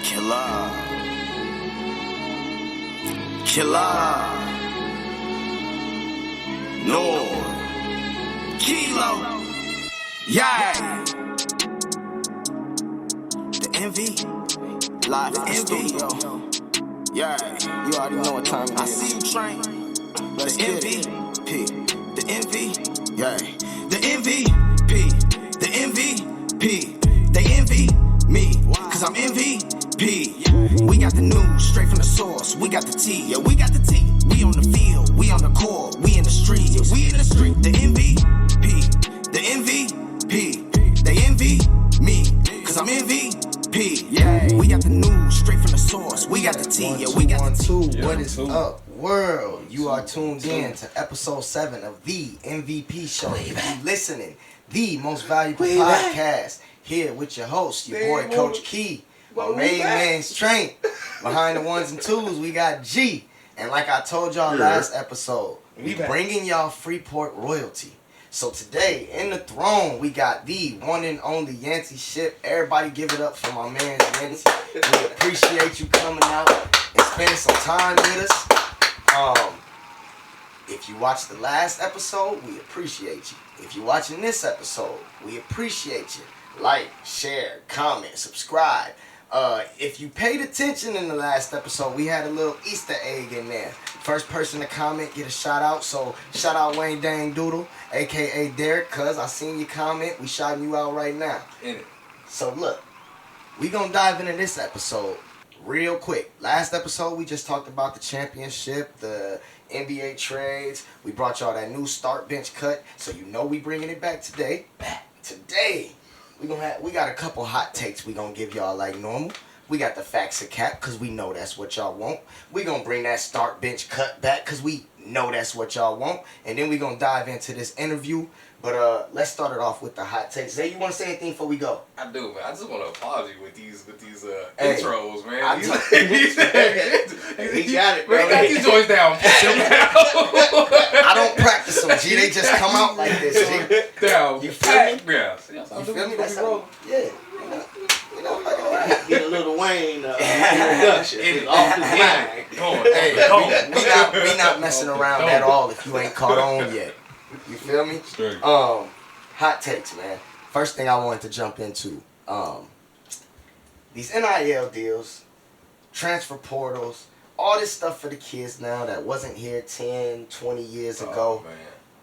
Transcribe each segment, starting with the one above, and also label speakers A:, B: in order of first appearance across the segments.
A: Killer. Killer. No. Kilo. Yeah. The envy. Live in the studio. Yeah. You already know what time it is. I see you train. Let's the MVP. The envy. Yeah. The MVP. The MVP. They envy me. Cause I'm MVP. We got the news straight from the source. We got the tea. Yeah, we got the tea. We on the field. We on the court. We in the streets. We in the street. The MVP. The MVP. They envy me. Cause I'm MVP. Yeah. We got the news straight from the source. We got the tea. Yeah, we got the tea.
B: What is up, world? You are tuned in to episode 7 of the MVP show. If you listening, the most valuable podcast. Here with your host, your boy Coach Key, my main man's Train. Behind the ones and twos, we got G. And like I told y'all last episode, we bringing y'all Freeport royalty. So today, in the throne, we got the one and only Yancy Shipp. Everybody give it up for my man Yancy. We appreciate you coming out and spending some time with us. If you watched the last episode, we appreciate you. If you're watching this episode, we appreciate you. Like, share, comment, subscribe. If you paid attention in the last episode, we had a little Easter egg in there. First person to comment, get a shout out. So, shout out Wayne Dang Doodle, a.k.a. Derek, cuz I seen your comment. We shouting you out right now.
C: In it.
B: So, look, we gonna dive into this episode real quick. Last episode, we just talked about the championship, the NBA trades. We brought y'all that new start bench cut. So, you know we bringing it back today. Today. We got a couple hot takes we gonna give y'all like normal. We got the facts of cap because we know that's what y'all want. We gonna bring that start bench cut back because we know that's what y'all want. And then we gonna dive into this interview. But let's start it off with the hot takes. Zay, you wanna say anything before we go?
C: I do, man. I just wanna applaud you with these
B: Hey,
C: intros, man.
B: He got it, bro.
C: Man, got these joints down.
B: I don't practice them, G. They just come out like this, G.
C: Down.
B: You feel me?
C: Yeah.
B: You feel me? That's how, yeah. You know,
D: get a little Wayne introduction. It's off his mind.
B: Hey, we not messing around at all if you ain't caught on yet. You feel me?
C: Straight.
B: Hot takes, man. First thing I wanted to jump into, these NIL deals, transfer portals, all this stuff for the kids now that wasn't here 10, 20 years ago.
C: Man.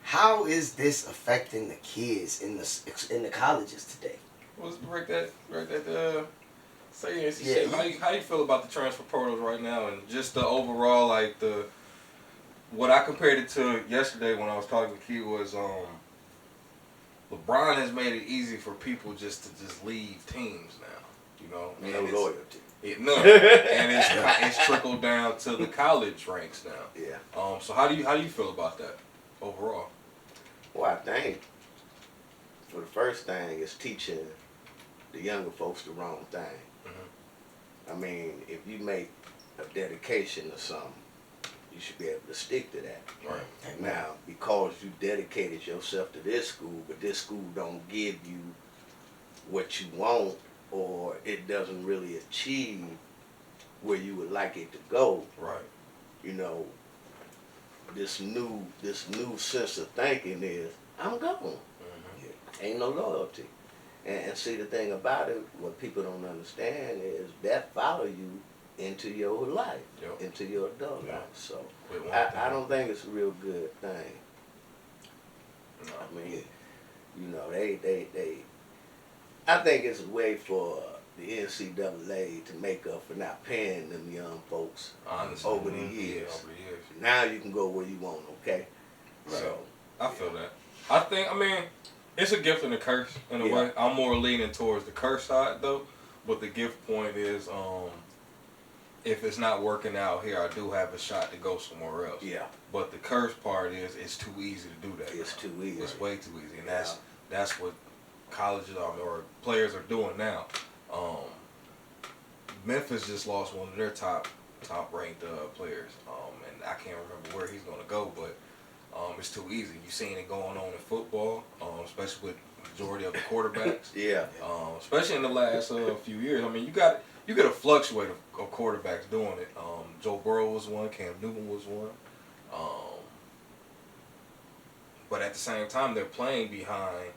B: How is this affecting the kids in the colleges today?
C: Let's break that say Yancy
B: Yeah,
C: shit. How you feel about the transfer portals right now and just the overall what I compared it to yesterday when I was talking to Key was LeBron has made it easy for people just to leave teams now. You know,
D: No loyalty.
C: None. And it's trickled down to the college ranks now.
D: Yeah.
C: So how do you feel about that overall?
D: Well, I think for the first thing, it's teaching the younger folks the wrong thing.
C: Mm-hmm.
D: I mean, if you make a dedication to something, you should be able to stick to that.
C: Right.
D: Now, because you dedicated yourself to this school, but this school don't give you what you want, or it doesn't really achieve where you would like it to go.
C: Right.
D: You know, this new sense of thinking is, I'm gone.
C: Mm-hmm.
D: Ain't no loyalty. And see, the thing about it, what people don't understand is that follow you into your life, into your adult life. So I don't think it's a real good thing.
C: No.
D: I mean, you know, they I think it's a way for the NCAA to make up for not paying them young folks over the years. Now you can go where you want, okay?
C: Right.
D: So
C: I feel that. I mean, it's a gift and a curse in a way. I'm more leaning towards the curse side though, but the gift point is if it's not working out here, I do have a shot to go somewhere else.
D: Yeah.
C: But the curse part is it's too easy to do that.
D: It's too easy.
C: It's way too easy, and that's what colleges or players are doing now. Memphis just lost one of their top ranked players, and I can't remember where he's gonna go, but it's too easy. You seen it going on in football. especially with the majority of the quarterbacks.
D: Yeah.
C: Especially in the last few years. I mean, you got a fluctuate of quarterbacks doing it. Joe Burrow was one. Cam Newton was one. But at the same time, they're playing behind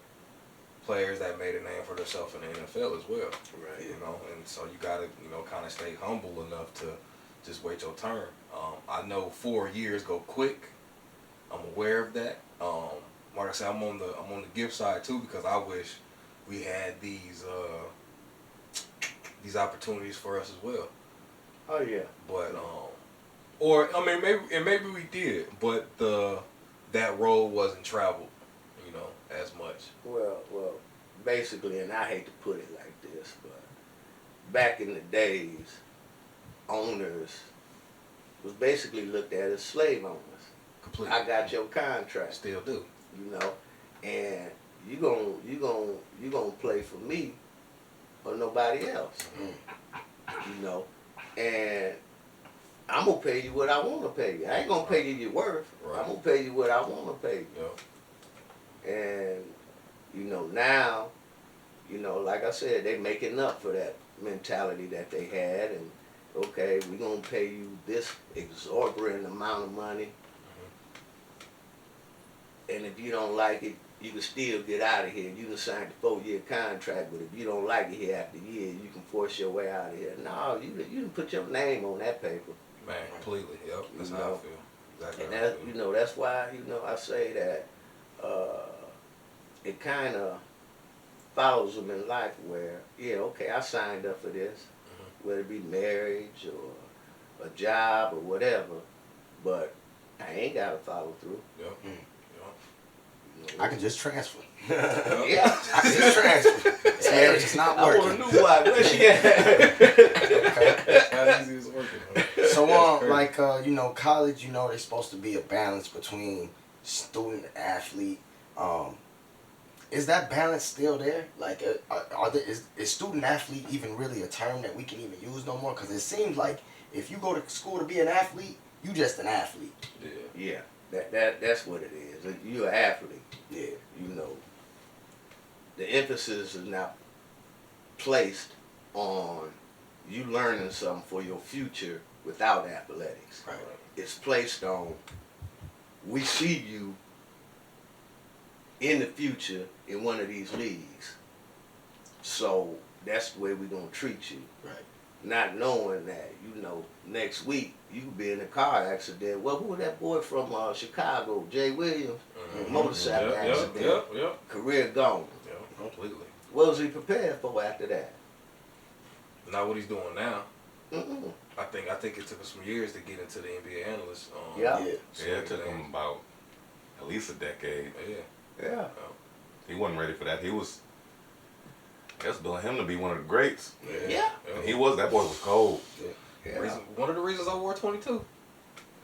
C: players that made a name for themselves in the NFL as well.
D: Right.
C: You know, and so you got to, kind of stay humble enough to just wait your turn. I know 4 years go quick. I'm aware of that. Like I said, I'm on the gift side too, because I wish we had these opportunities for us as well.
D: Oh yeah.
C: But or I mean maybe we did, but that road wasn't traveled, as much.
D: Well, basically, and I hate to put it like this, but back in the days, owners was basically looked at as slave owners.
C: Completely.
D: I got your contract.
C: Still do.
D: And you gonna play for me or nobody else. And I'm gonna pay you what I want to pay you. I ain't gonna pay you your worth.
C: Right.
D: I'm gonna pay you what I want to pay you.
C: Yep.
D: And now, like I said, they making up for that mentality that they had. And okay, we're gonna pay you this exorbitant amount of money. And if you don't like it, you can still get out of here. You can sign the 4-year contract, but if you don't like it here after a year, you can force your way out of here. No, you can put your name on that paper.
C: Man, completely. Yep. That's how I feel. Exactly.
D: And
C: how I feel.
D: that's why I say that it kind of follows them in life where okay, I signed up for this, whether it be marriage or a job or whatever, but I ain't got to follow through.
C: Yep.
B: I can just transfer.
D: Yeah.
B: I can just transfer. This marriage is not
D: I
B: working.
D: want a new wife. Where she at?
C: How easy is working? Huh?
B: So college, they're supposed to be a balance between student and athlete. Is that balance still there? Like, is student athlete even really a term that we can even use no more? Because it seems like if you go to school to be an athlete, you just an athlete.
D: Yeah. That's what it is. You're an athlete.
B: Yeah.
D: The emphasis is now placed on you learning something for your future without athletics.
B: Right.
D: It's placed on we see you in the future in one of these leagues. So that's the way we're going to treat you.
B: Right.
D: Not knowing that, next week you could be in a car accident. Well, who was that boy from Chicago, Jay Williams? Motorcycle accident.
C: Yep.
D: Career gone.
C: Yep. Completely.
D: What was he prepared for after that?
C: Not what he's doing now.
D: Mm-mm.
C: I think it took him some years to get into the NBA analyst.
D: Yeah.
E: Yeah, it took him about at least a decade.
D: Yeah.
E: He wasn't ready for that. That's building him to be one of the greats.
D: Yeah.
E: And that boy was cold.
D: Yeah.
C: One of the reasons I wore 22.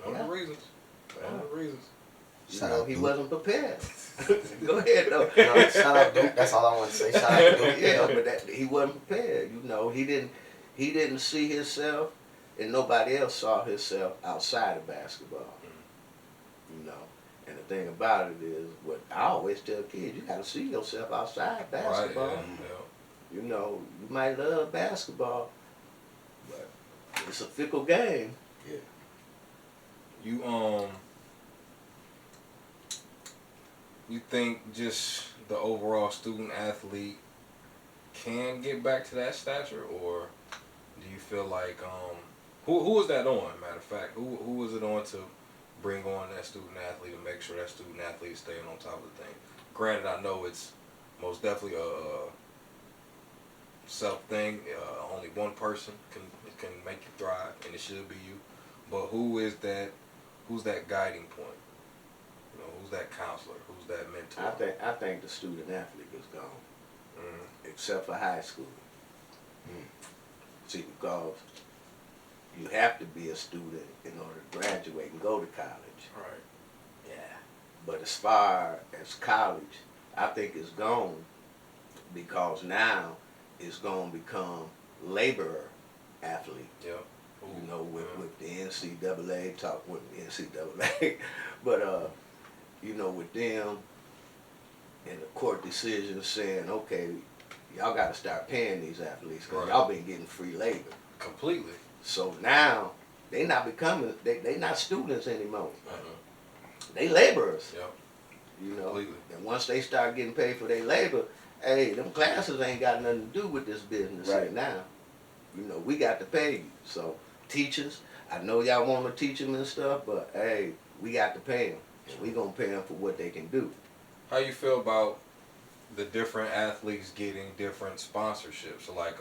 C: One
D: Yeah.
C: of the reasons. One of the reasons.
D: He wasn't prepared. Go ahead, though.
B: No, shout out Duke. That's all I want to say. Shout out Duke.
D: Yeah, but he wasn't prepared. He didn't see himself, and nobody else saw himself outside of basketball. And the thing about it is, what I always tell kids, you got to see yourself outside basketball.
C: Right, yeah.
D: You might love basketball, but it's a fickle game.
B: Yeah.
C: You think just the overall student athlete can get back to that stature, or do you feel like who is that on? Matter of fact, who is it on to bring on that student athlete and make sure that student athlete is staying on top of the thing? Granted, I know it's most definitely a self thing. Only one person can make you thrive, and it should be you. But who's that guiding point? Who's that counselor? Who's that mentor?
D: I think the student athlete is gone, except for high school. See, because you have to be a student in order to graduate and go to college.
C: Right.
D: Yeah. But as far as college, I think it's gone because now it's going to become laborer athlete.
C: Yeah.
D: With the NCAA, talk with the NCAA, but with them, and the court decision saying, okay, y'all got to start paying these athletes because
C: Right.
D: y'all been getting free labor.
C: Completely.
D: So now they not becoming, they not students anymore.
C: Uh-huh.
D: They laborers.
C: Yep.
D: You know,
C: Completely.
D: and once they start getting paid for their labor, hey, them classes ain't got nothing to do with this business
B: Right.
D: here now. You know, we got to pay you. So teachers, I know y'all want to teach them and stuff, but hey, we got to pay them. And we gonna pay them for what they can do.
C: How you feel about the different athletes getting different sponsorships? So like,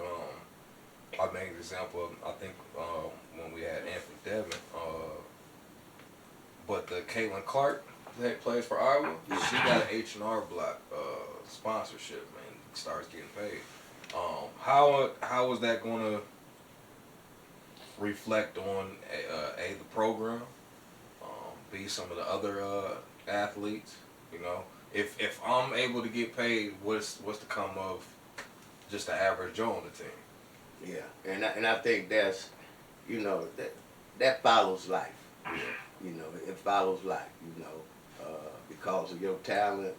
C: I made an example of, I think when we had Anthony Devin, but the Caitlin Clark that plays for Iowa, she got an H&R Block sponsorship and starts getting paid. How is that going to reflect on a the program, B, some of the other athletes? You know, if I'm able to get paid, what's to come of just the average Joe on the team?
D: Yeah, and I think that's, you know, that follows life. You know, it follows life. You know, because of your talent,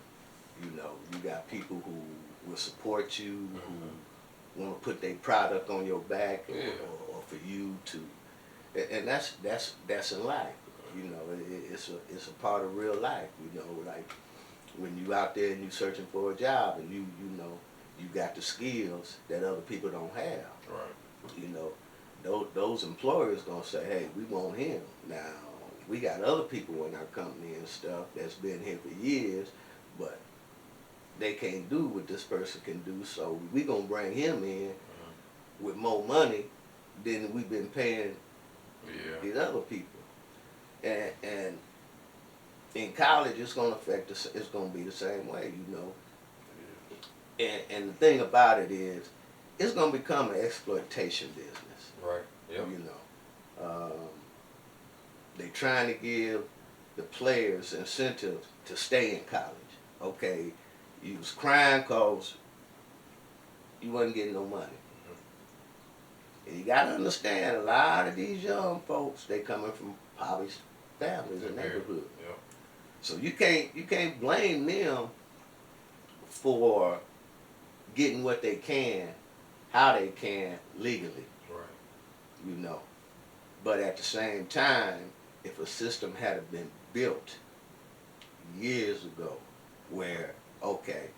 D: you know, you got people who will support you, who want to put their product on your back, or for you to, and that's in life. You know, it's a part of real life. You know, like when you out there and you searching for a job and you know you got the skills that other people don't have.
C: Right.
D: You know, those employers gonna say, hey, we want him. Now we got other people in our company and stuff that's been here for years, but they can't do what this person can do. So we gonna bring him in with more money than we've been paying these other people. And in college, it's gonna affect us. It's gonna be the same way, you know. And the thing about it is, it's gonna become an exploitation business.
C: Right. Yep.
D: You know, they trying to give the players incentives to stay in college. Okay, you was crying cause you wasn't getting no money. And you gotta understand, a lot of these young folks, they coming from poverty families and neighborhoods.
C: Yep.
D: So you can't blame them for getting what they can, how they can legally.
C: Right.
D: You know. But at the same time, if a system had been built years ago where, okay,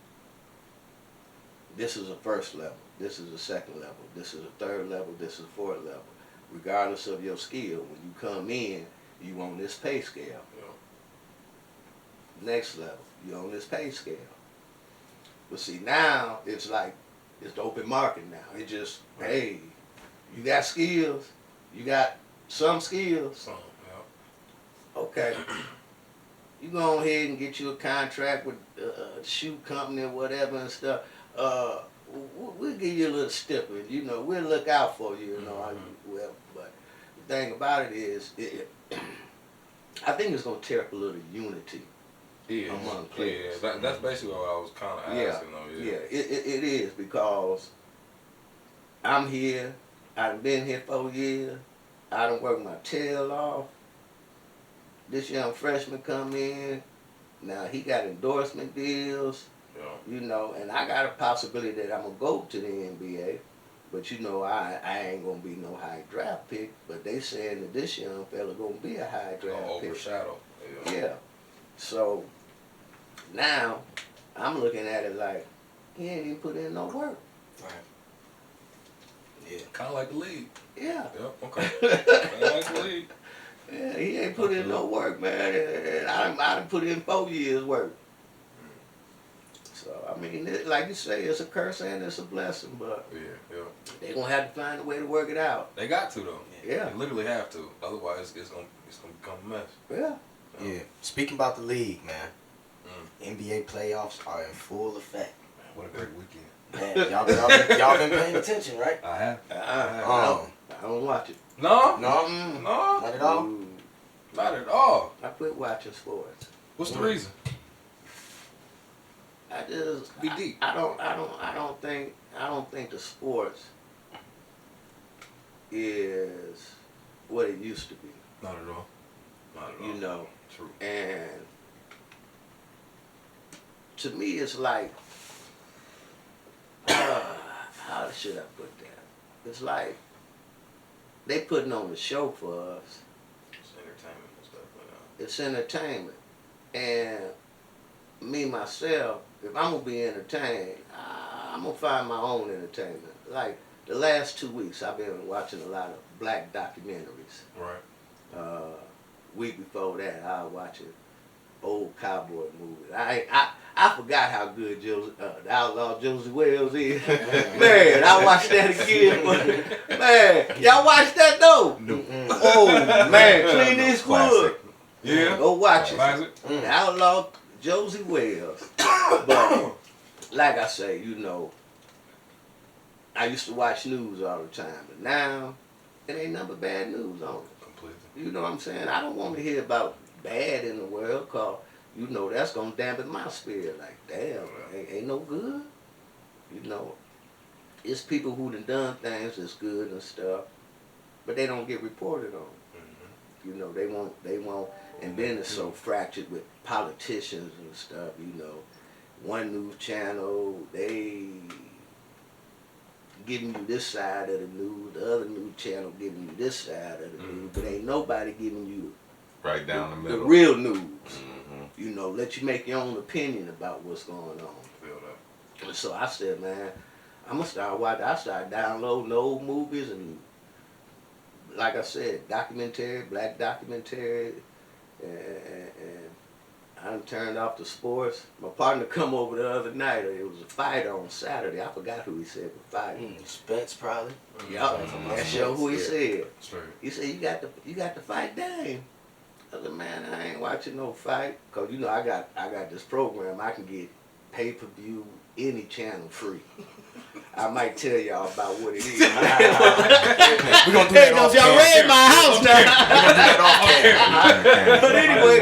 D: this is a first level, this is a second level, this is a third level, this is a fourth level, regardless of your skill, when you come in, you on this pay scale.
C: Yep.
D: Next level, you on this pay scale. But see, now it's like, it's the open market now. It just, hey, you got skills, you got some skills.
C: Some. Yep.
D: Okay. You go ahead and get you a contract with a shoe company or whatever and stuff. We'll give you a little stipend. You know, we'll look out for you. You know, well, but the thing about it is, I think it's gonna tear up a little unity among players.
C: Yeah, that's basically what I was kind of asking. Though.
D: Yeah, it is, because I'm here. I've been here 4 years. I done worked my tail off. This young freshman come in. Now he got endorsement deals.
C: Yeah.
D: You know, and I got a possibility that I'm gonna go to the NBA. But you know, I ain't gonna be no high draft pick. But they saying that this young fella gonna be a high draft pick.
C: Overshadow.
D: Yeah. So now I'm looking at it like he ain't even put in no work.
B: Right. Yeah.
C: Kind of like the league.
D: Yeah.
C: Yep. Okay. Kind of like the league.
D: Yeah, he ain't put in no work, man. And I done put in 4 years work. So I mean, like you say, it's a curse and it's a blessing, but
C: Yeah.
D: they gonna have to find a way to work it out.
C: They got to though.
D: Yeah.
C: They literally have to. Otherwise, it's gonna become a mess.
D: Yeah.
B: Yeah. Speaking about the league, man. NBA playoffs are in full effect.
C: What a great weekend.
B: Man, y'all been paying attention, right?
C: I have.
D: I don't watch it.
C: No.
B: No,
C: No.
B: not at all.
C: Not at all.
D: I quit watching sports.
C: What's the reason?
D: I just
C: Be deep.
D: I don't think the sports is what it used to be.
C: Not at all. Not at all.
D: You know,
C: True.
D: and to me, it's like, how should I put that? It's like they putting on a show for us.
C: It's entertainment and stuff.
D: It's entertainment, and me myself, if I'm gonna be entertained, I'm gonna find my own entertainment. Like the last 2 weeks, I've been watching a lot of black documentaries.
C: Right.
D: Week before that, I was watching old cowboy movies. I forgot how good the outlaw Josie Wells is. Man, I watched that again. Man, y'all watched that though?
C: No.
D: Oh man, Clint Eastwood.
C: Yeah.
D: Go watch it.
C: Classic.
D: The outlaw Josie Wells. But like I say, you know, I used to watch news all the time, but now it ain't nothing but bad news on it.
C: Completely.
D: You know what I'm saying? I don't want to hear about bad in the world, cause you know that's gonna dampen my spirit. Like, damn, ain't no good. You know, it's people who done things that's good and stuff, but they don't get reported on.
C: Mm-hmm.
D: You know, they won't, and then it's so fractured with politicians and stuff. You know, one news channel, they giving you this side of the news, the other news channel giving you this side of the news, but ain't nobody giving you
E: right down the middle.
D: The real news.
E: Mm-hmm.
D: You know, let you make your own opinion about what's going on.
C: Feel that.
D: And so I said, man, I'm gonna start watching. I started downloading old movies and, like I said, documentary, black documentary, and I done turned off the sports. My partner come over the other night. It was a fight on Saturday. I forgot who he said was fighting.
B: Spence probably.
D: Yup, that's sure who he said.
C: Straight.
D: He said, you got to fight Dame. I said, man, I ain't watching no fight. Cause you know I got this program. I can get pay-per-view any channel free. I might tell y'all about what it is.
B: We're gonna do that off
D: y'all read my house now.
B: We're gonna do that off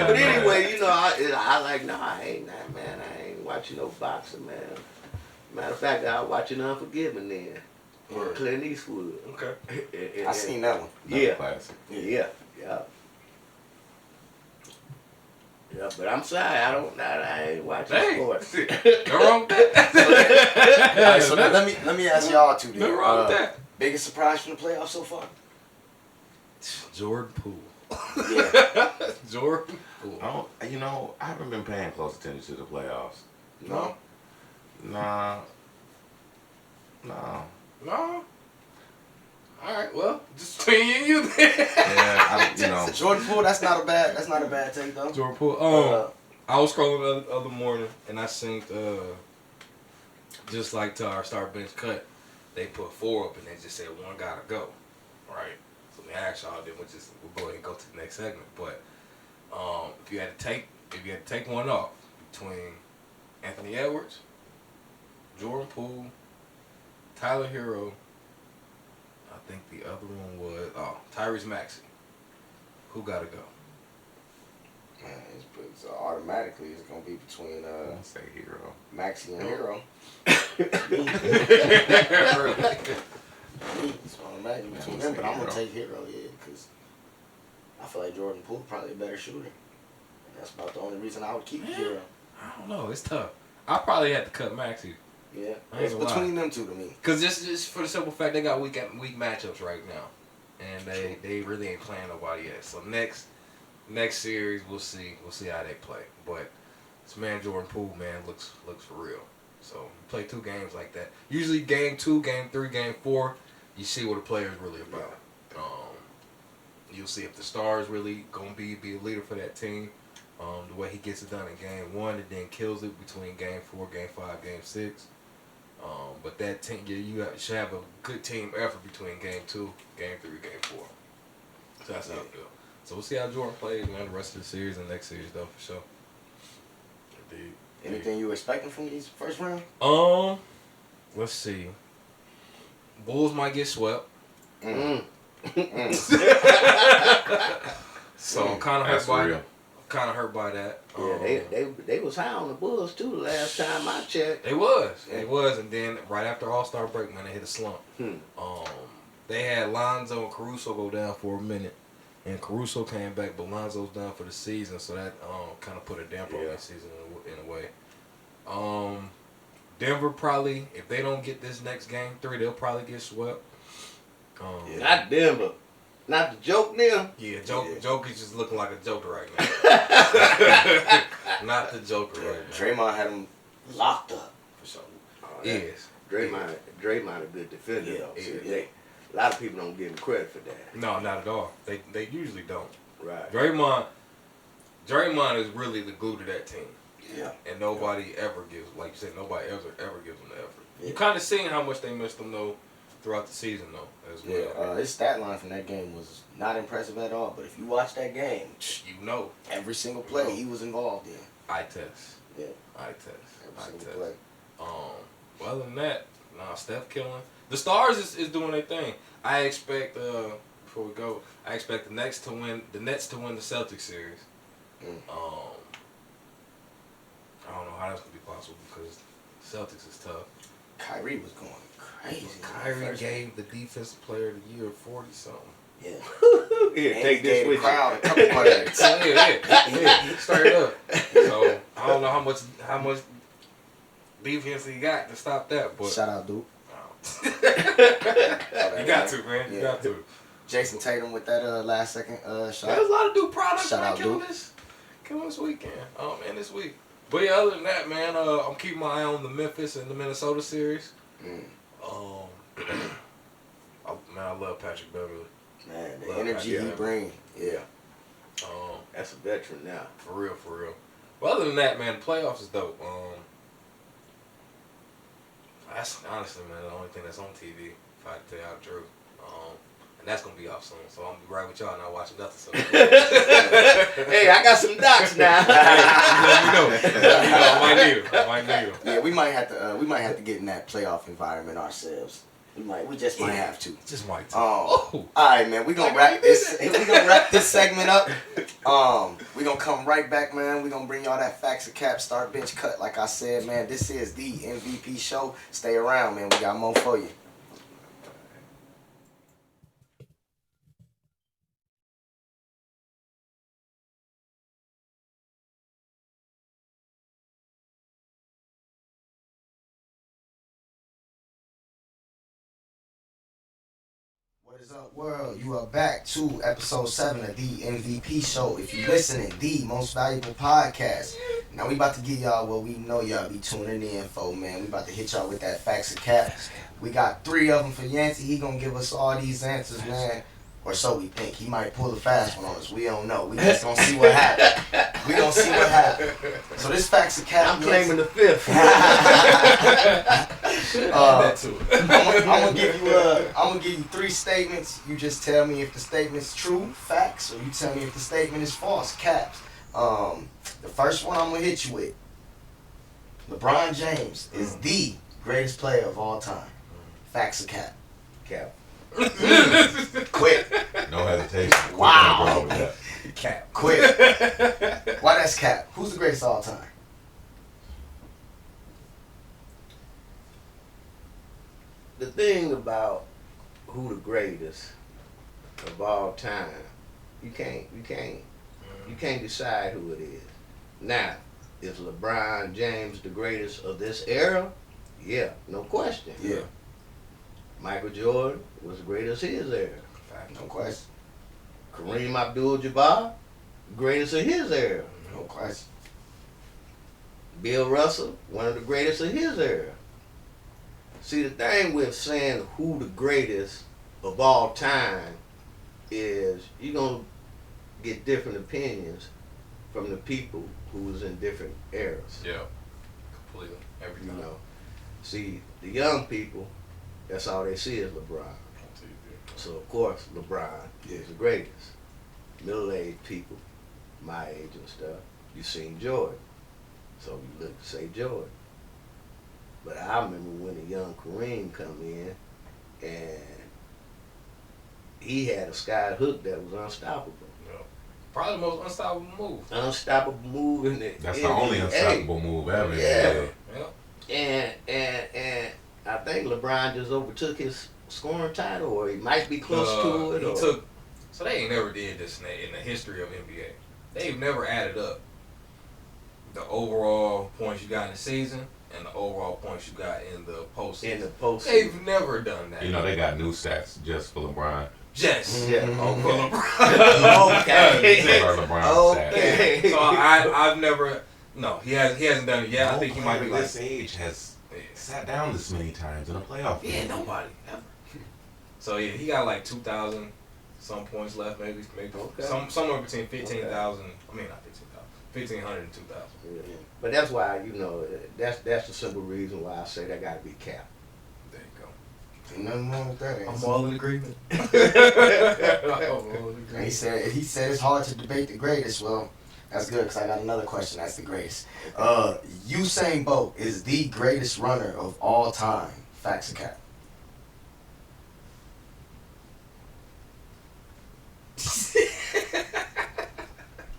D: But anyway, you know, I like, no, I ain't watching no boxing, man. Matter of fact, I was watching Unforgiven then.
C: Word.
D: Clint Eastwood.
C: Okay.
B: I seen that one.
D: Yeah.
E: Classic.
D: Yeah. Yeah, but I'm sorry, I ain't watching sports.
C: No wrong with that.
B: All right, so now let me ask y'all two then.
C: No wrong with that.
B: Biggest surprise from the playoffs so far?
C: Jordan Poole.
B: Yeah.
C: Jordan Poole.
E: I haven't been paying close attention to the playoffs.
B: No.
E: Nah.
C: No. All right. Well, just between you and you then.
E: Yeah,
B: Jordan Poole, that's not a bad take though.
C: Jordan Poole. I was scrolling the other morning and I seen just like to our start bench cut, they put 4 up and they just said 1 gotta go, right? So we asked y'all, then we'll go ahead and go to the next segment. But if you had to take one off between Anthony Edwards, Jordan Poole, Tyler Hero, I think the other one was Tyrese Maxey. Who gotta go?
B: Man, it's automatically it's gonna be between
E: I'll say Hero.
B: Maxey and Hero. It's automatically between them, but I'm gonna take Hero, because I feel like Jordan Poole probably a better shooter. And that's about the only reason I would keep Hero.
C: I don't know. It's tough. I probably had to cut Maxey.
B: Yeah,
C: I
B: it's
C: ain't gonna
B: between them two to me.
C: Cause just for the simple fact they got weak matchups right now, and they really ain't playing nobody yet. So next series we'll see how they play. But this man Jordan Poole, man, looks for real. So you play 2 games like that. Usually game 2, game 3, game 4, you see what a player is really about. You'll see if the star is really gonna be a leader for that team. The way he gets it done in game 1 and then kills it between game 4, game 5, game 6. But that team, you should have a good team effort between game 2, game 3, game 4. So that's how I feel. So we'll see how Jordan plays, man, the rest of the series and next series, though, for sure. Indeed.
B: Anything you expecting from these first round?
C: Let's see. Bulls might get swept. So I'm kind of hurt by that.
D: Yeah, they was high on the Bulls too the last time I checked.
C: They was, and then right after All-Star break, man, they hit a slump. They had Lonzo and Caruso go down for a minute, and Caruso came back, but Lonzo's done for the season, so that kind of put a damper on the season in a way. Denver probably, if they don't get this next game 3, they'll probably get swept.
D: Not Denver. Not the joke them.
C: Yeah, Joker just looking like a joker right now. Not the Joker right now.
B: Draymond had him locked up for something.
C: Yes.
D: Draymond a good defender.
B: Yeah.
D: See, a lot of people don't give him credit for that.
C: No, not at all. They usually don't.
D: Right.
C: Draymond is really the glue to that team.
B: Yeah.
C: And nobody ever gives, like you said, nobody ever gives them the effort.
B: Yeah.
C: You kind of seen how much they missed him though throughout the season though as well.
B: His stat line from that game was not impressive at all. But if you watch that game,
C: You know,
B: every single play he was involved in.
C: eye test.
B: Yeah.
C: Eye test.
B: Every
C: Eye
B: single
C: test.
B: play.
C: Well, other than that, Steph killing. The Stars is doing their thing. I expect before we go, I expect the Nets to win the Celtics series. I don't know how that's gonna be possible because Celtics is tough.
B: Kyrie was going crazy.
C: Kyrie gave the defensive player of the year 40 something.
B: Yeah.
D: Here,
B: And
D: take
B: he
D: this
B: gave the
D: with
B: crowd
D: you.
B: a couple parties.
C: Yeah, straight up. So I don't know how much defense he got to stop that, but
B: Shout out, Duke.
C: you got to, man. You
B: Yeah.
C: got to.
B: Jason Tatum with that last second shot.
C: There's a lot of Duke products
B: Shout
C: man,
B: out,
C: killing
B: Duke.
C: this weekend. And this week. But yeah, other than that, man, I'm keeping my eye on the Memphis and the Minnesota series. I love Patrick Beverly.
B: Man, the
C: Love
B: energy
C: Patrick
B: he
C: Beverly.
B: bring. Yeah.
D: That's a veteran now.
C: For real. Well, other than that, man, the playoffs is dope. That's honestly, man, the only thing that's on TV, if I tell you the truth. And that's gonna be off soon, so I'm gonna be right with y'all not watching nothing. So.
D: Hey, I got some docs now.
C: Let me know. I might need them.
B: Yeah, we might have to get in that playoff environment ourselves. We just might have to.
C: Just might.
B: All right, man. We gonna wrap this. We gonna wrap this segment up. We gonna come right back, man. We gonna bring y'all that Facts of Cap Start Bench Cut. Like I said, man, this is the MVP show. Stay around, man. We got more for you. What is up, world? You are back to episode 7 of the MVP show. If you're listening, the most valuable podcast. Now we about to give y'all what we know y'all be tuning in for, man. We about to hit y'all with that Facts of Cap. We got 3 of them for Yancy. He gonna give us all these answers, man. Or so we think. He might pull the fast one on us. We don't know. We just gonna see what happens. We gonna see what happens. So this Facts of Cap.
D: I'm claiming the 5th.
B: I'm gonna give you 3 statements. You just tell me if the statement's true, facts, or you tell me if the statement is false, caps. The first one I'm gonna hit you with. LeBron James is the greatest player of all time. Facts or cap?
D: Cap.
B: Quick.
E: No hesitation.
B: Wow.
E: With that.
C: Cap.
B: Quick. Why that's cap? Who's the greatest of all time?
D: The thing about who the greatest of all time, you can't decide who it is. Now, is LeBron James the greatest of this era? Yeah, no question.
B: Yeah.
D: Michael Jordan was the greatest of his era.
B: No question.
D: Kareem Abdul-Jabbar, greatest of his era.
B: No question.
D: Bill Russell, one of the greatest of his era. See, the thing with saying who the greatest of all time is you're going to get different opinions from the people who was in different eras.
C: Yeah. Completely. Every
D: You
C: time.
D: know, see, the young people, that's all they see is LeBron. So, of course, LeBron is the greatest. Middle-aged people, my age and stuff, you seen Jordan. So you look to say Jordan. But I remember when the young Kareem come in and he had a sky hook that was unstoppable.
C: Yeah. Probably the most unstoppable move.
D: Unstoppable move in the
E: That's
D: in
E: the only
D: NBA.
E: unstoppable move ever.
D: Yeah.
C: Yeah.
D: And I think LeBron just overtook his scoring title, or he might be close to it.
C: So they ain't never did this in the history of NBA. They've never added up the overall points you got in the season and the overall points you got in the postseason.
D: In the postseason.
C: They've never done that.
E: You know, they got new stats just for LeBron.
C: Just.
D: Yeah.
E: Okay.
D: Okay.
E: LeBron
D: Okay.
C: So I've never. No, he hasn't done it yet. I think he might be like
E: this age has sat down this many times in a playoff game.
C: Yeah, nobody ever. So yeah, he got like 2,000 some points left, maybe
D: Okay.
C: somewhere between 15,000. I mean not 15,000, 1,500 and 2,000.
D: Yeah. But that's why, you know, that's the simple reason why I say that got to be capped.
C: There you go.
B: Ain't nothing wrong with that.
C: I'm all in agreement.
B: And he said it's hard to debate the greatest. Well, that's good because I got another question. That's the greatest. Usain Bolt is the greatest runner of all time. Facts or cap?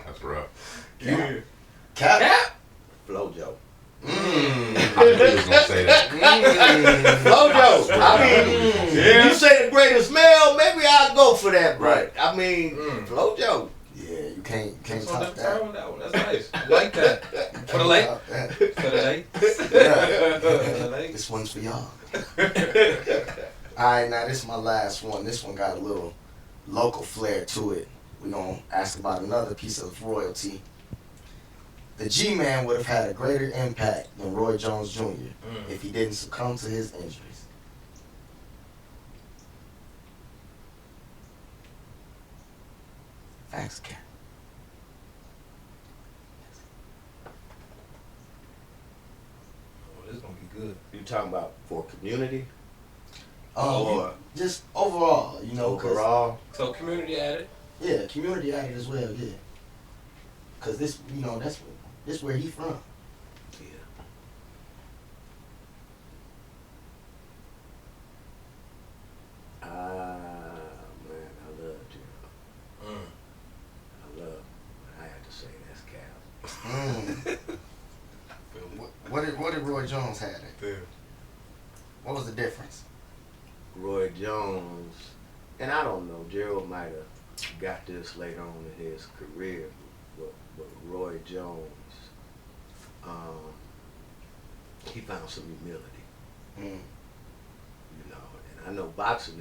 E: That's rough.
C: Yeah.
B: Cap?
D: Flojo.
E: I knew he was gonna say that.
D: Flojo. I mean, if you say the greatest male, maybe I'll go for that.
B: Right.
D: But I mean, Flojo.
B: Yeah, you can't
C: So
B: top
C: different
B: that.
C: on that one. That's nice. I like that. For the late.
B: Top that.
C: For the late.
B: Yeah.
C: For the late.
B: This one's for y'all. Alright, now this is my last one. This one got a little local flair to it. We're going to ask about another piece of royalty. The G-Man would have had a greater impact than Roy Jones Jr. If he didn't succumb to his injuries. Facts, cap.
C: Oh, this is gonna be good.
D: You talking about for community?
B: Or just overall, you know, 'cause-
D: Overall?
C: So community added.
B: yeah, community added as well, yeah. Cause this, you know, this where he from.
D: Yeah. Man, I love Gerald. I love, I have to say that's Cal.
B: What did Roy Jones have?
C: Yeah.
B: What was the difference?
D: Roy Jones, and I don't know, Gerald might have got this later on in his career, but Roy Jones, he found some humility, you know, and I know boxing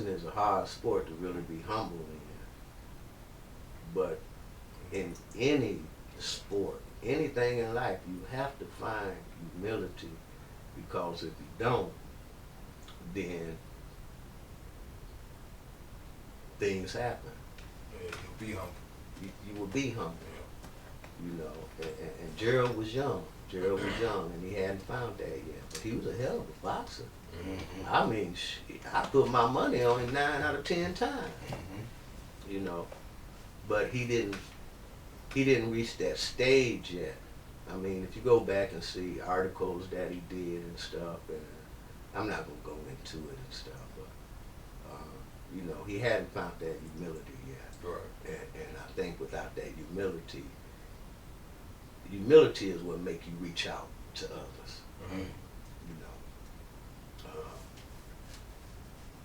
D: is a hard sport to really be humble in, but in any sport, anything in life, you have to find humility, because if you don't, then things happen.
C: Yeah, you'll be humble.
D: You will be humble, you know. And Gerald was young. Gerald was young, and he hadn't found that yet. But he was a hell of a boxer. I mean, I put my money on him 9 out of 10 times. You know, but he didn't reach that stage yet. I mean, if you go back and see articles that he did and stuff, and I'm not gonna go into it and stuff, but you know, he hadn't found that humility yet.
C: Right.
D: And I think without that humility is what make you reach out to others. You know,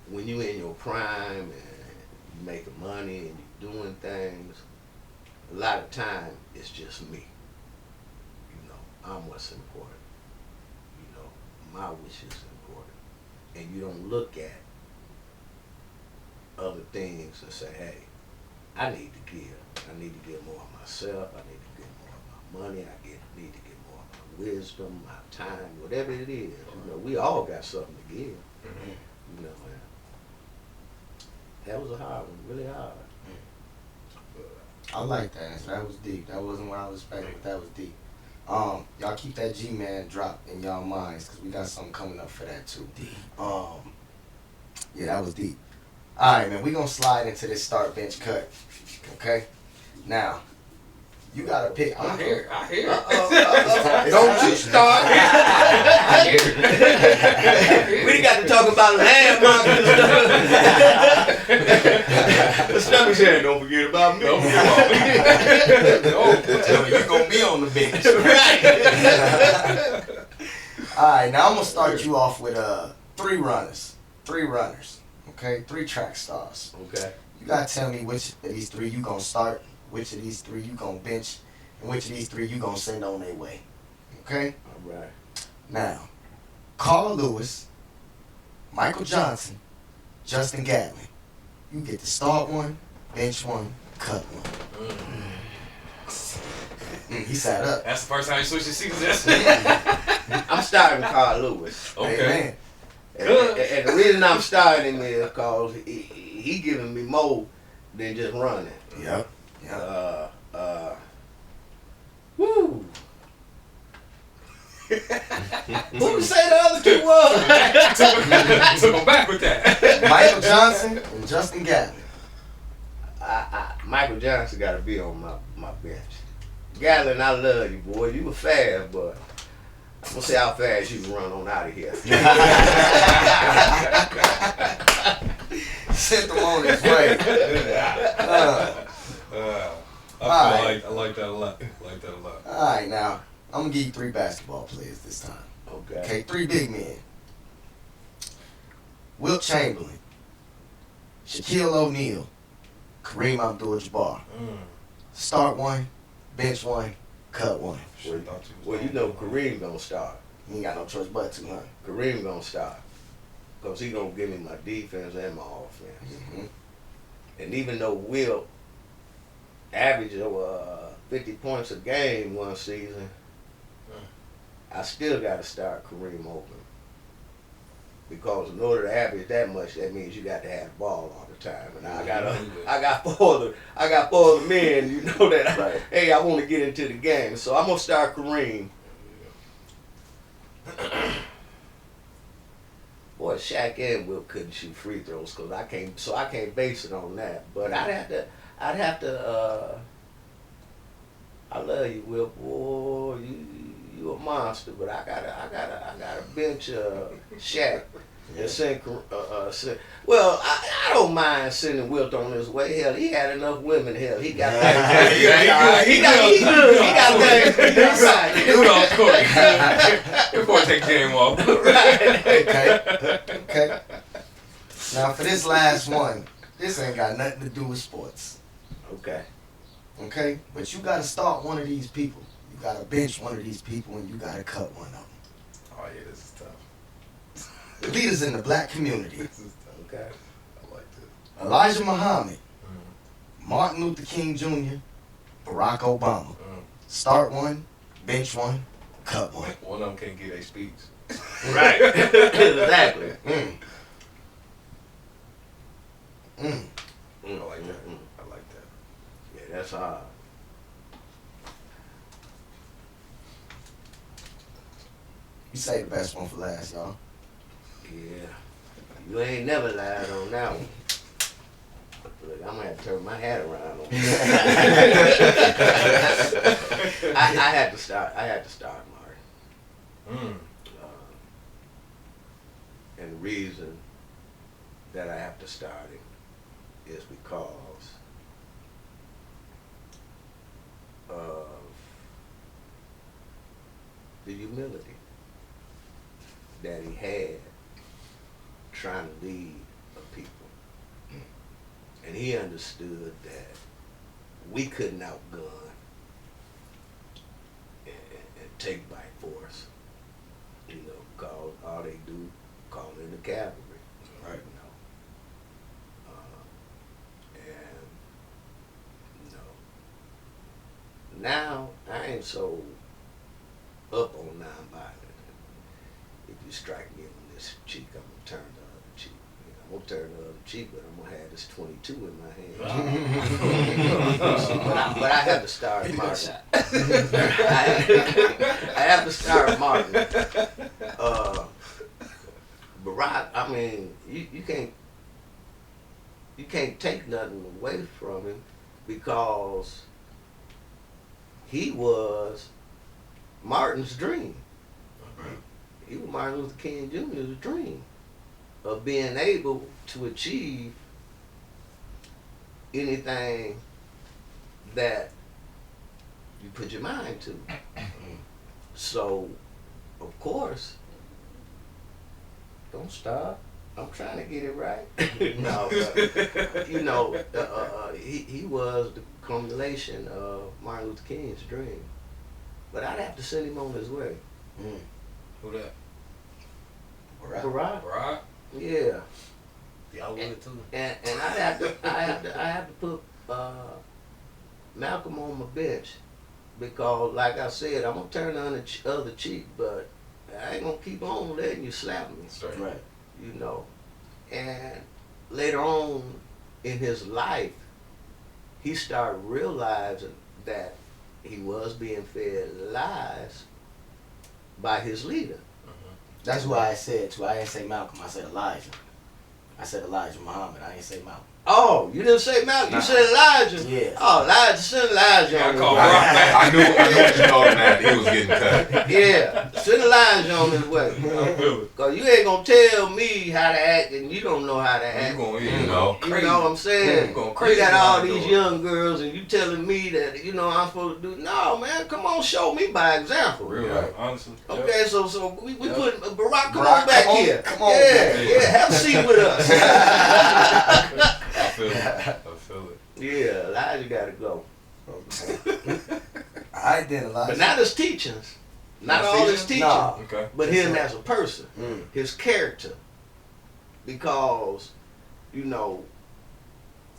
D: when you're in your prime and you making money and you're doing things, a lot of time it's just me. You know, I'm what's important. You know, my wish is important. And you don't look at other things and say, hey, I need to give. I need to give more of myself. I need to give more of my money. Need to give more of my wisdom, my time, whatever it is. You know, we all got something to give. You know, and that was a hard one, really hard.
B: I like that. That was deep. That wasn't what I was expecting, but that was deep. Y'all keep that G-Man drop in y'all minds, because we got something coming up for that too. Yeah, that was deep. All right, man, we gonna slide into this start bench cut. Okay? Now, you gotta pick.
C: I hear.
D: Don't you start. We got to talk about landmarks and stuff. The stuff said, don't forget about me.
C: Don't forget about me.
B: Tell me you're gonna be on the bench.
D: Right.
B: All right, now I'm gonna start you off with 3 runners. 3 runners. Okay, 3 track stars.
D: Okay.
B: You gotta tell me which of these 3 you gonna start, which of these 3 you gonna bench, and which of these three you gonna send on their way. Okay?
D: All right.
B: Now, Carl Lewis, Michael Johnson, Justin Gatlin. You get to start one, bench one, cut one. He sat up.
C: That's the first time you switched your seasons.
D: I'm starting Carl Lewis.
C: Okay.
D: And the reason I'm starting him is because he giving me more than just running.
B: Yep.
D: Woo. Who say the other two was?
C: Took him back with that.
B: Michael Johnson and Justin Gatlin.
D: Michael Johnson got to be on my bench. Gatlin, I love you, boy. You were fast, but I'm going to see how fast you can run on out of here.
B: Sent him on his way.
C: I like that a lot.
B: All right, now, I'm going to give you 3 basketball players this time. Okay, 3 big men. Wilt Chamberlain, Shaquille O'Neal, Kareem Abdul-Jabbar. Start one, bench one, cut one.
D: Well, you know Kareem gonna start.
B: You ain't got no choice but to, huh?
D: Kareem gonna start. Because he gonna give me my defense and my offense.
B: Mm-hmm.
D: And even though Will averaged over 50 points a game one season, I still got to start Kareem open. Because in order to average that much, that means you got to have the ball all the time. And I got four of the men, you know that hey, I want to get into the game. So I'm gonna start Kareem. Boy, Shaq and Will couldn't shoot free throws because I can't base it on that. But I'd have to I love you, Will. Boy, you a monster, but I gotta bench Shaq and send. Well, I don't mind sending Wilt on his way. Hell, he had enough women. Hell, he got he got things.
C: You know, of course. Before I take game off.
B: Okay. Now for this last one, this ain't got nothing to do with sports. Okay, but you gotta start one of these people. You gotta bench one of these people and you gotta cut one of them.
C: Oh yeah, this is tough.
B: The leaders in the black community.
C: This is tough. Okay. I like this.
B: Elijah Muhammad, Martin Luther King Jr., Barack Obama. Start one, bench one, cut one.
C: One of them can't get a speech.
D: Right. Exactly.
C: I like that. I like that.
D: Yeah, that's hard.
B: You say the best one for last, y'all.
D: Yeah. You ain't never lied on that one. Look, I'm gonna have to turn my hat around on that. I had to start Martin. And the reason that I have to start him is because of the humility that he had trying to lead a people. And he understood that we couldn't outgun and take by force. You know, because all they do, call in the cavalry. Right. You know. And you know, now I ain't so up on nonviolent. If you strike me on this cheek, I'm gonna turn the other cheek. You know, I'm gonna turn the other cheek, but I'm gonna have this 22 in my hand. But I have to start Martin. I have to start Martin. Barack, I mean, you can't take nothing away from him because he was Martin's dream. He was Martin Luther King Jr.'s dream of being able to achieve anything that you put your mind to. So, of course, don't stop. I'm trying to get it right. No, but, you know, he was the culmination of Martin Luther King's dream. But I'd have to send him on his way.
C: Who that?
D: Barack? Yeah.
C: Y'all would too.
D: And I have to put Malcolm on my bench because, like I said, I'm gonna turn on the other cheek, but I ain't gonna keep on letting you slap me.
B: Right.
D: You know. And later on in his life, he started realizing that he was being fed lies by his leader.
B: That's why I said too. I didn't say Malcolm. I said Elijah. I said Elijah Muhammad. I didn't say Malcolm.
D: Oh, you didn't say Malcolm. You said Elijah.
B: Yeah.
D: Oh, Elijah. Send Elijah on his way.
E: I knew you told him that he was getting cut.
D: Yeah. Send Elijah on his way. Because you ain't going to tell me how to act and you don't know how to act.
E: You know.
D: You know what I'm saying? You got all these young girls and you telling me that, you know, I'm supposed to do. No, man. Come on, show me by example.
C: Real, honestly.
D: Okay, so we put Barack, come on back here.
B: Come on
D: yeah, have a seat with us.
C: I feel it.
D: Yeah, Elijah got to go.
B: I did Elijah.
D: But not his teachings. Not all his teaching.
B: No.
C: Okay.
D: But him as a person.
B: Mm.
D: His character. Because, you know,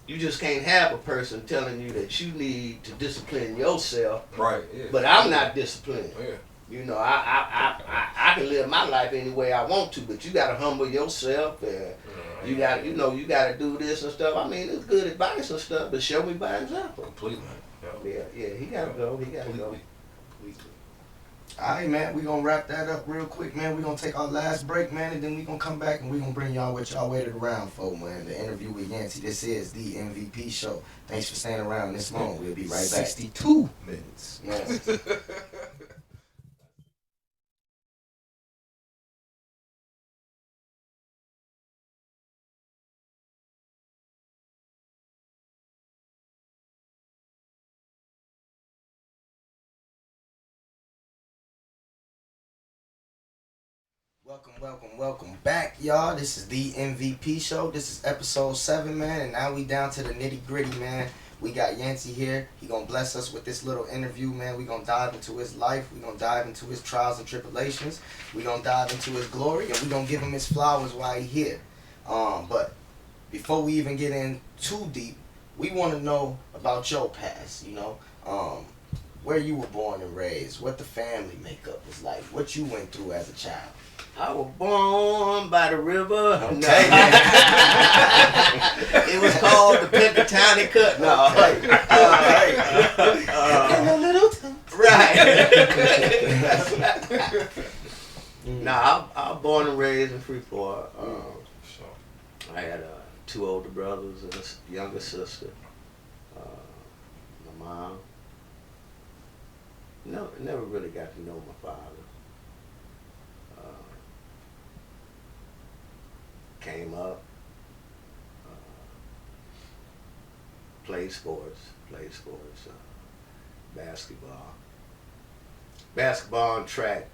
D: you just can't have a person telling you that you need to discipline yourself.
C: Right. Yeah.
D: But I'm not disciplined.
C: Yeah.
D: You know, I can live my life any way I want to, but you gotta humble yourself and you gotta, you know, you gotta do this and stuff. I mean, it's good advice and stuff, but show me by example.
C: Completely.
D: Yeah, he gotta go. He gotta go.
B: Alright, man, we gonna wrap that up real quick, man. We gonna take our last break, man, and then we gonna come back and we gonna bring y'all what y'all waited around for, man. The interview with Yancy. This is the MVP show. Thanks for staying around this long. We'll be right back.
C: 62 minutes.
B: Yes. Welcome back, y'all. This is the MVP show. This is episode 7, man, and now we down to the nitty gritty, man. We got Yancy here. He gonna bless us with this little interview, man. We gonna dive into his life. We gonna dive into his trials and tribulations. We gonna dive into his glory, and we gonna give him his flowers while he here. But before we even get in too deep, we want to know about your past. You know, where you were born and raised, what the family makeup was like, what you went through as a child.
D: I was born by the river.
B: Okay.
D: No. It was called the Pinkatowny Cut. No.
B: In a little town.
D: Right. Nah, I was born and raised in Freeport. I had 2 older brothers and a younger sister. My mom. Never really got to know my father. Came up, played sports, basketball and track,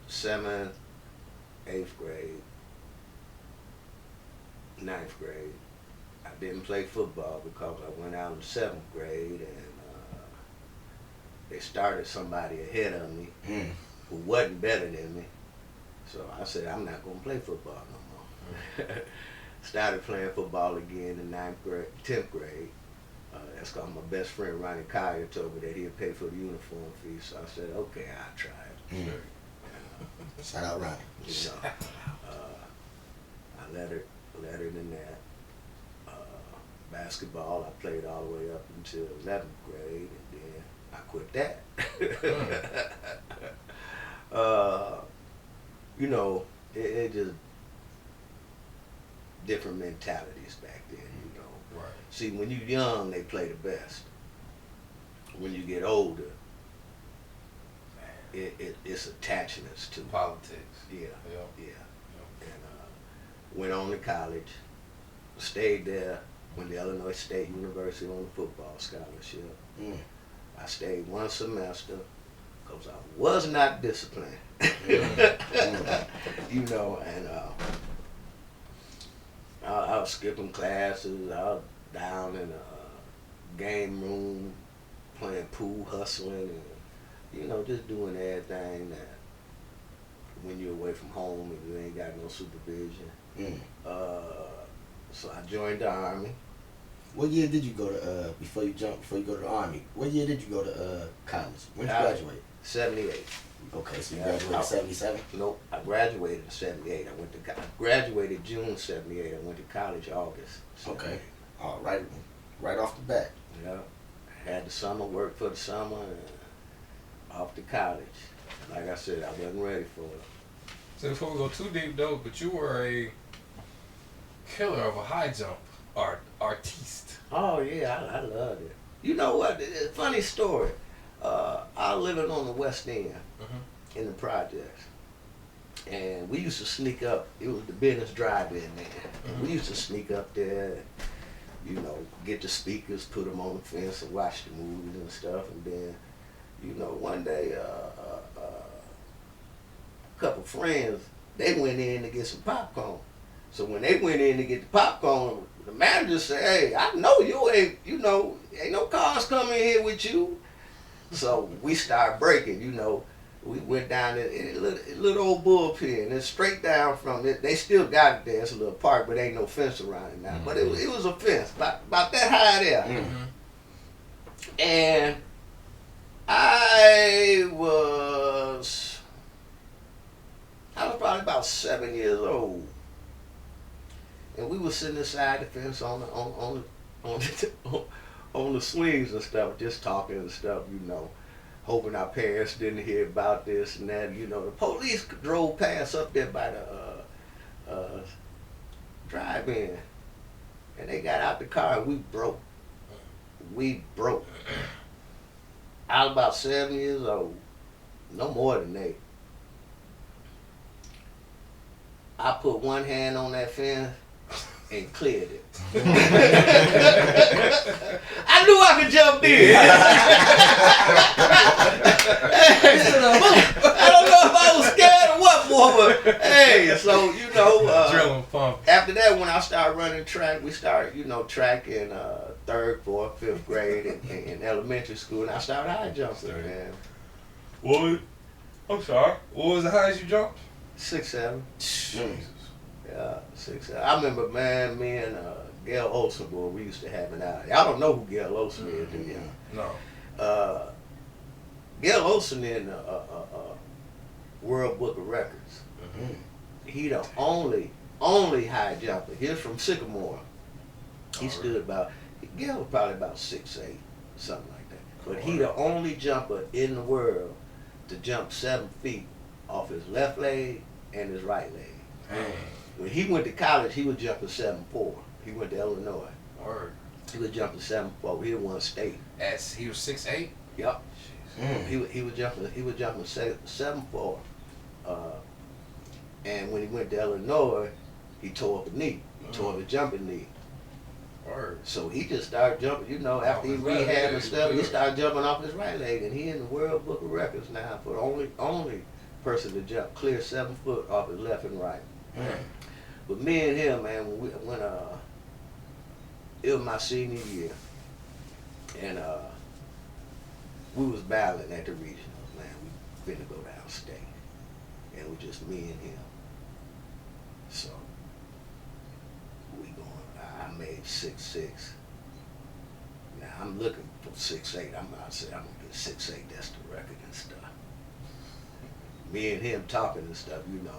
D: 7th, 8th grade, 9th grade. I didn't play football because I went out in 7th grade and they started somebody ahead of me who wasn't better than me. So I said, I'm not going to play football no more. Started playing football again in 10th grade. That's because my best friend Ronnie Collier told me that he'd pay for the uniform fee. So I said, okay, I'll try it.
B: Shout out Ronnie.
D: You know, I lettered in that. Basketball, I played all the way up until 11th grade, and then I quit that. You know, it just different mentalities back then, you know.
C: Right.
D: See, when you're young, they play the best. When you get older, it's attachments to
C: Politics.
D: Yeah. And went on to college, stayed there, went to Illinois State University on a football scholarship. I stayed 1 semester because I was not disciplined. You know, and I was skipping classes. I was down in a game room playing pool, hustling, and just doing everything that when you're away from home and you ain't got no supervision. So I joined the Army.
B: What year did you go to before you go to the Army? What year did you go to college? When did you graduate?
D: 78.
B: Okay, so you graduated in 77?
D: Nope, I graduated in 78. I graduated June 78. I went to college August 78.
B: Okay. All right. Right off the bat.
D: Yeah. Had the summer, worked for the summer, and off to college. Like I said, I wasn't ready for it.
C: So before we go too deep though, but you were a killer of a high jump artiste.
D: Oh yeah, I loved it. You know what? Funny story. I was living on the West End in the projects, and we used to sneak up. It was the business drive-in there. We used to sneak up there, and, get the speakers, put them on the fence, and watch the movies and stuff. And then, one day, a couple friends, they went in to get some popcorn. So when they went in to get the popcorn, the manager said, "Hey, I know you ain't no cars coming here with you." So we started breaking, We went down in a little old bullpen, and straight down from it. They still got it there. It's a little park, but ain't no fence around it now. But it was a fence, about that high there. And I was probably about 7 years old, and we were sitting inside the fence on the swings and stuff, just talking and stuff, hoping our parents didn't hear about this and that. The police drove past up there by the drive-in, and they got out the car, and we broke. I was about 7 years old, no more than 8. I put one hand on that fence and cleared it. I knew I could jump in. I don't know if I was scared or what, boy, but hey, so
C: Drilling pump.
D: after that, when I started running track, we started, track in 3rd, 4th, 5th grade in elementary school, and I started high jumping, man.
C: What? I'm sorry. What was the highest you jumped?
D: 6'7".
C: Jesus.
D: Yeah, 6'7". I remember, man, me and Gail Olsen, boy, we used to have it out. Y'all don't know who Gail Olsen is, do you?
C: No.
D: Gail Olsen in World Book of Records. He the only high jumper. He's from Sycamore. He stood about, Gail was probably about 6'8", something like that. But he the only jumper in the world to jump 7 feet off his left leg and his right leg. When he went to college, he was jumping 7'4". He went to Illinois.
C: Word.
D: He was jumping 7'4". He won state.
C: He was 6'8"?
D: Yep. He was jumping 7'4". And when he went to Illinois, he tore up a knee. He tore up a jumping knee.
C: Word.
D: So he just started jumping, after he rehabbed and stuff, he started jumping off his right leg, and he in the World Book of Records now for the only person to jump clear 7 foot off his left and right. But me and him, man, when it was my senior year, and we was battling at the regionals, man. We finna go downstate, and it was just me and him. So we going. I made 6'6". Now I'm looking for 6'8". I'm not saying I'm gonna get 6'8". That's the record and stuff. Me and him talking and stuff, and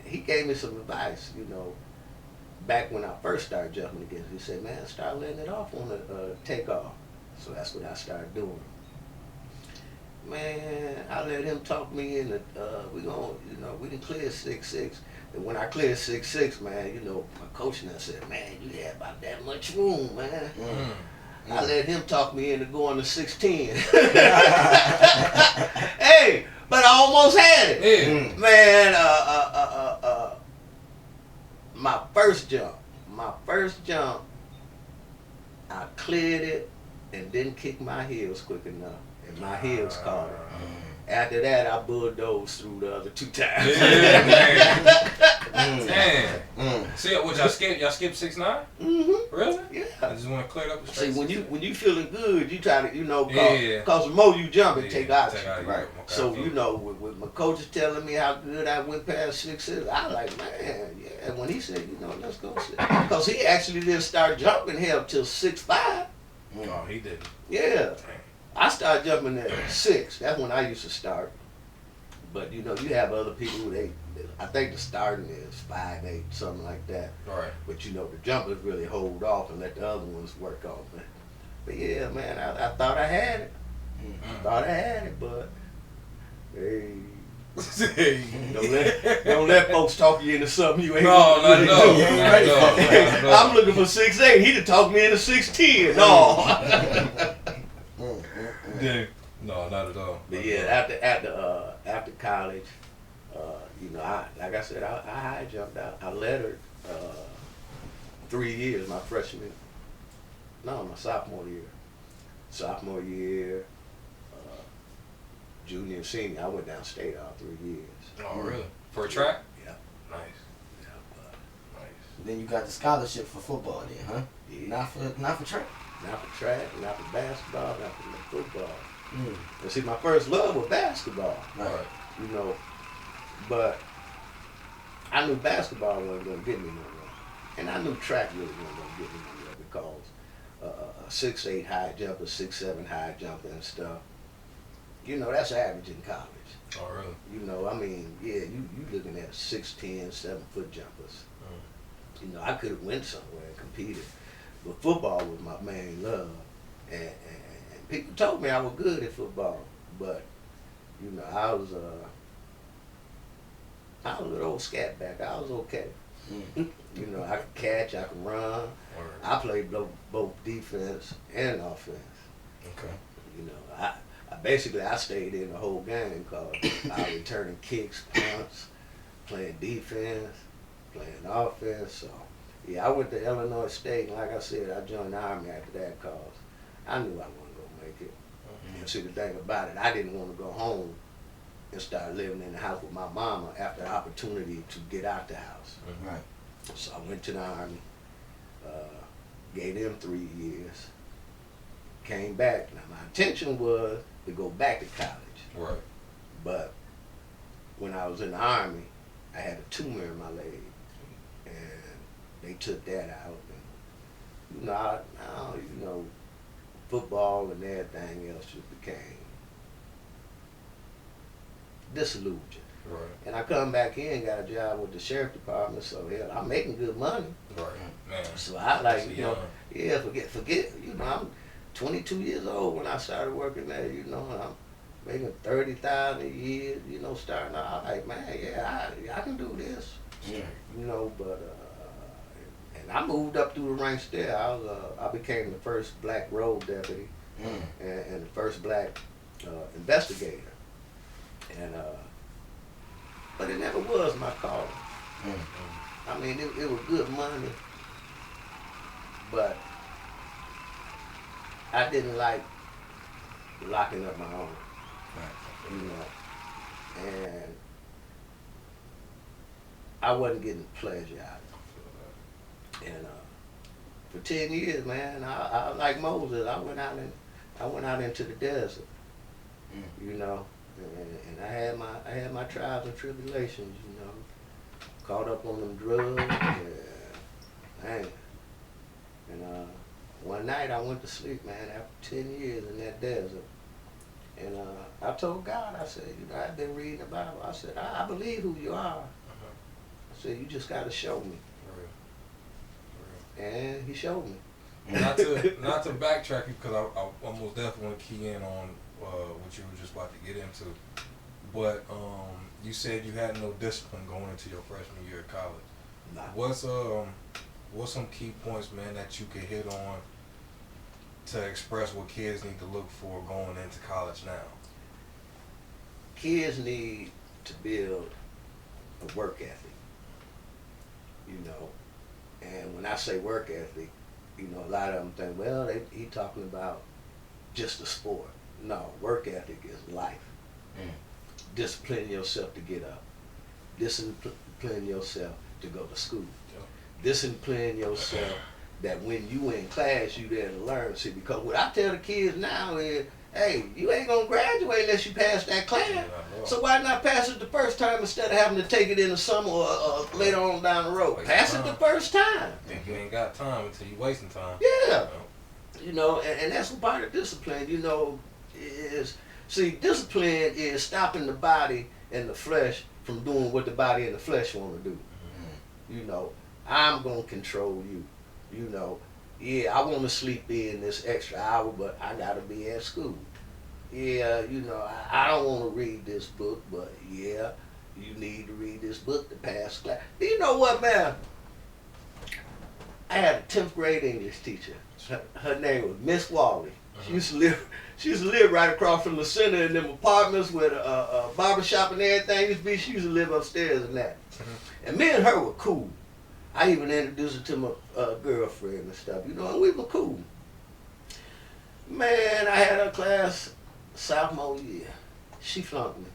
D: he gave me some advice, back when I first started jumping again. He said, "Man, start letting it off on the takeoff." So that's what I started doing. Man, I let him talk me into, we can clear 6'6". And when I cleared 6'6", man, my coach now said, "Man, you had about that much room, man." I let him talk me into going to 6'10". Hey, but I almost had it. Man, my first jump, I cleared it and didn't kick my heels quick enough. And my heels caught it. After that, I bulldozed through the other 2 times.
C: Yeah, man. Damn. See, what y'all skip? Y'all skip 6'9"?
D: Mm-hmm.
C: Really?
D: Yeah.
C: I just want to clear up the
D: See,
C: space.
D: when you feeling good, you try to,
C: Yeah.
D: cause the more you jump, it take out.
C: Right.
B: Right.
C: Okay,
D: So, with my coaches telling me how good I went past 6'6", I like, man, yeah. And when he said, let's go sit. Because he actually didn't start jumping here till 6'5".
C: Oh, he didn't.
D: Yeah.
C: Dang.
D: I started jumping at 6. That's when I used to start. But, you have other people who I think the starting is 5'8", something like that.
C: Right.
D: But, the jumpers really hold off and let the other ones work off. But yeah, man, I thought I had it. Thought I had it, but hey, don't let folks talk you into something you ain't.
C: No, not
D: really
C: at all.
D: do.
C: Not at all.
D: I'm looking for 6'8". He done talked me into 6'10". No.
C: Yeah. No, not at all.
D: But yeah, after college, like I said, I high jumped out. I lettered 3 years, my sophomore year. Sophomore year, junior and senior, I went downstate all 3 years.
C: Oh, really? For a track?
D: Yeah.
C: Nice.
D: Yeah,
C: Nice.
B: Then you got the scholarship for football then, huh?
D: yeah.
B: Not for track.
D: Not for track, not for basketball, not for football. And see, my first love was basketball.
C: Right.
D: But I knew basketball wasn't going to get me nowhere. And I knew track really wasn't going to get me nowhere because a 6'8" high jumper, 6'7" high jumper and stuff, that's average in college.
C: Oh, really?
D: You looking at 6'10", 7-foot jumpers. I could have went somewhere and competed. But football was my main love. And people told me I was good at football. But, I was a little old scat back. I was okay. I could catch, I could run. I played both defense and offense.
C: Okay.
D: I stayed in the whole game because I was returning kicks, punts, playing defense, playing offense. So, yeah, I went to Illinois State, and like I said, I joined the Army after that because I knew I wasn't going to make it. And see, the thing about it, I didn't want to go home and start living in the house with my mama after the opportunity to get out the house.
B: Right.
D: So I went to the Army, gave them 3 years, came back. Now, my intention was to go back to college.
C: Right.
D: But when I was in the Army, I had a tumor in my leg, and they took that out. And, now, football and everything else just became disillusioned.
C: Right.
D: And I come back in, got a job with the sheriff department, so hell, I'm making good money.
C: Right. Man.
D: So I forget, I'm 22 years old when I started working there, and I'm making $30,000 a year, starting out. I'm like, man, yeah, I can do this.
B: Yeah.
D: But and I moved up through the ranks there. I became the first black road deputy and the first black investigator. And but it never was my calling. I mean, it was good money, but I didn't like locking up my own.
B: Right.
D: And I wasn't getting pleasure out of it. And for 10 years, man, I like Moses. I went out into the desert, and I had my trials and tribulations, caught up on them drugs, man. And one night I went to sleep, man, after 10 years in that desert. And I told God, I said, I've been reading the Bible. I said, I believe who you are. I said, you just got to show me. And he showed me.
C: Not to backtrack you, because I almost definitely want to key in on what you were just about to get into. But you said you had no discipline going into your freshman year of college.
D: Nah.
C: What's some key points, man, that you could hit on to express what kids need to look for going into college now?
D: Kids need to build a work ethic, And when I say work ethic, a lot of them think, well, he talking about just the sport. No, work ethic is life. Discipline yourself to get up. Discipline yourself to go to school. Discipline yourself that when you in class, you there to learn. See, because what I tell the kids now is, hey, you ain't gonna graduate unless you pass that class. So why not pass it the first time instead of having to take it in the summer or later on down the road? Pass it the first time.
C: Think you ain't got time until you wasting time.
D: Yeah. You know, and that's what part of discipline, you know, is, see, discipline is stopping the body and the flesh from doing what the body and the flesh want to do. Mm-hmm. You know, I'm going to control you. You know, yeah, I want to sleep in this extra hour, but I got to be at school. Yeah, you know, I don't want to read this book, but yeah, you need to read this book to pass class. You know what, man? I had a 10th grade English teacher. Her name was Miss Wally. She used to live right across from the center in them apartments with a barbershop and everything. She used to live upstairs and that. And me and her were cool. I even introduced her to my girlfriend and stuff, you know, and we were cool. Man, I had her class sophomore year. She flunked me.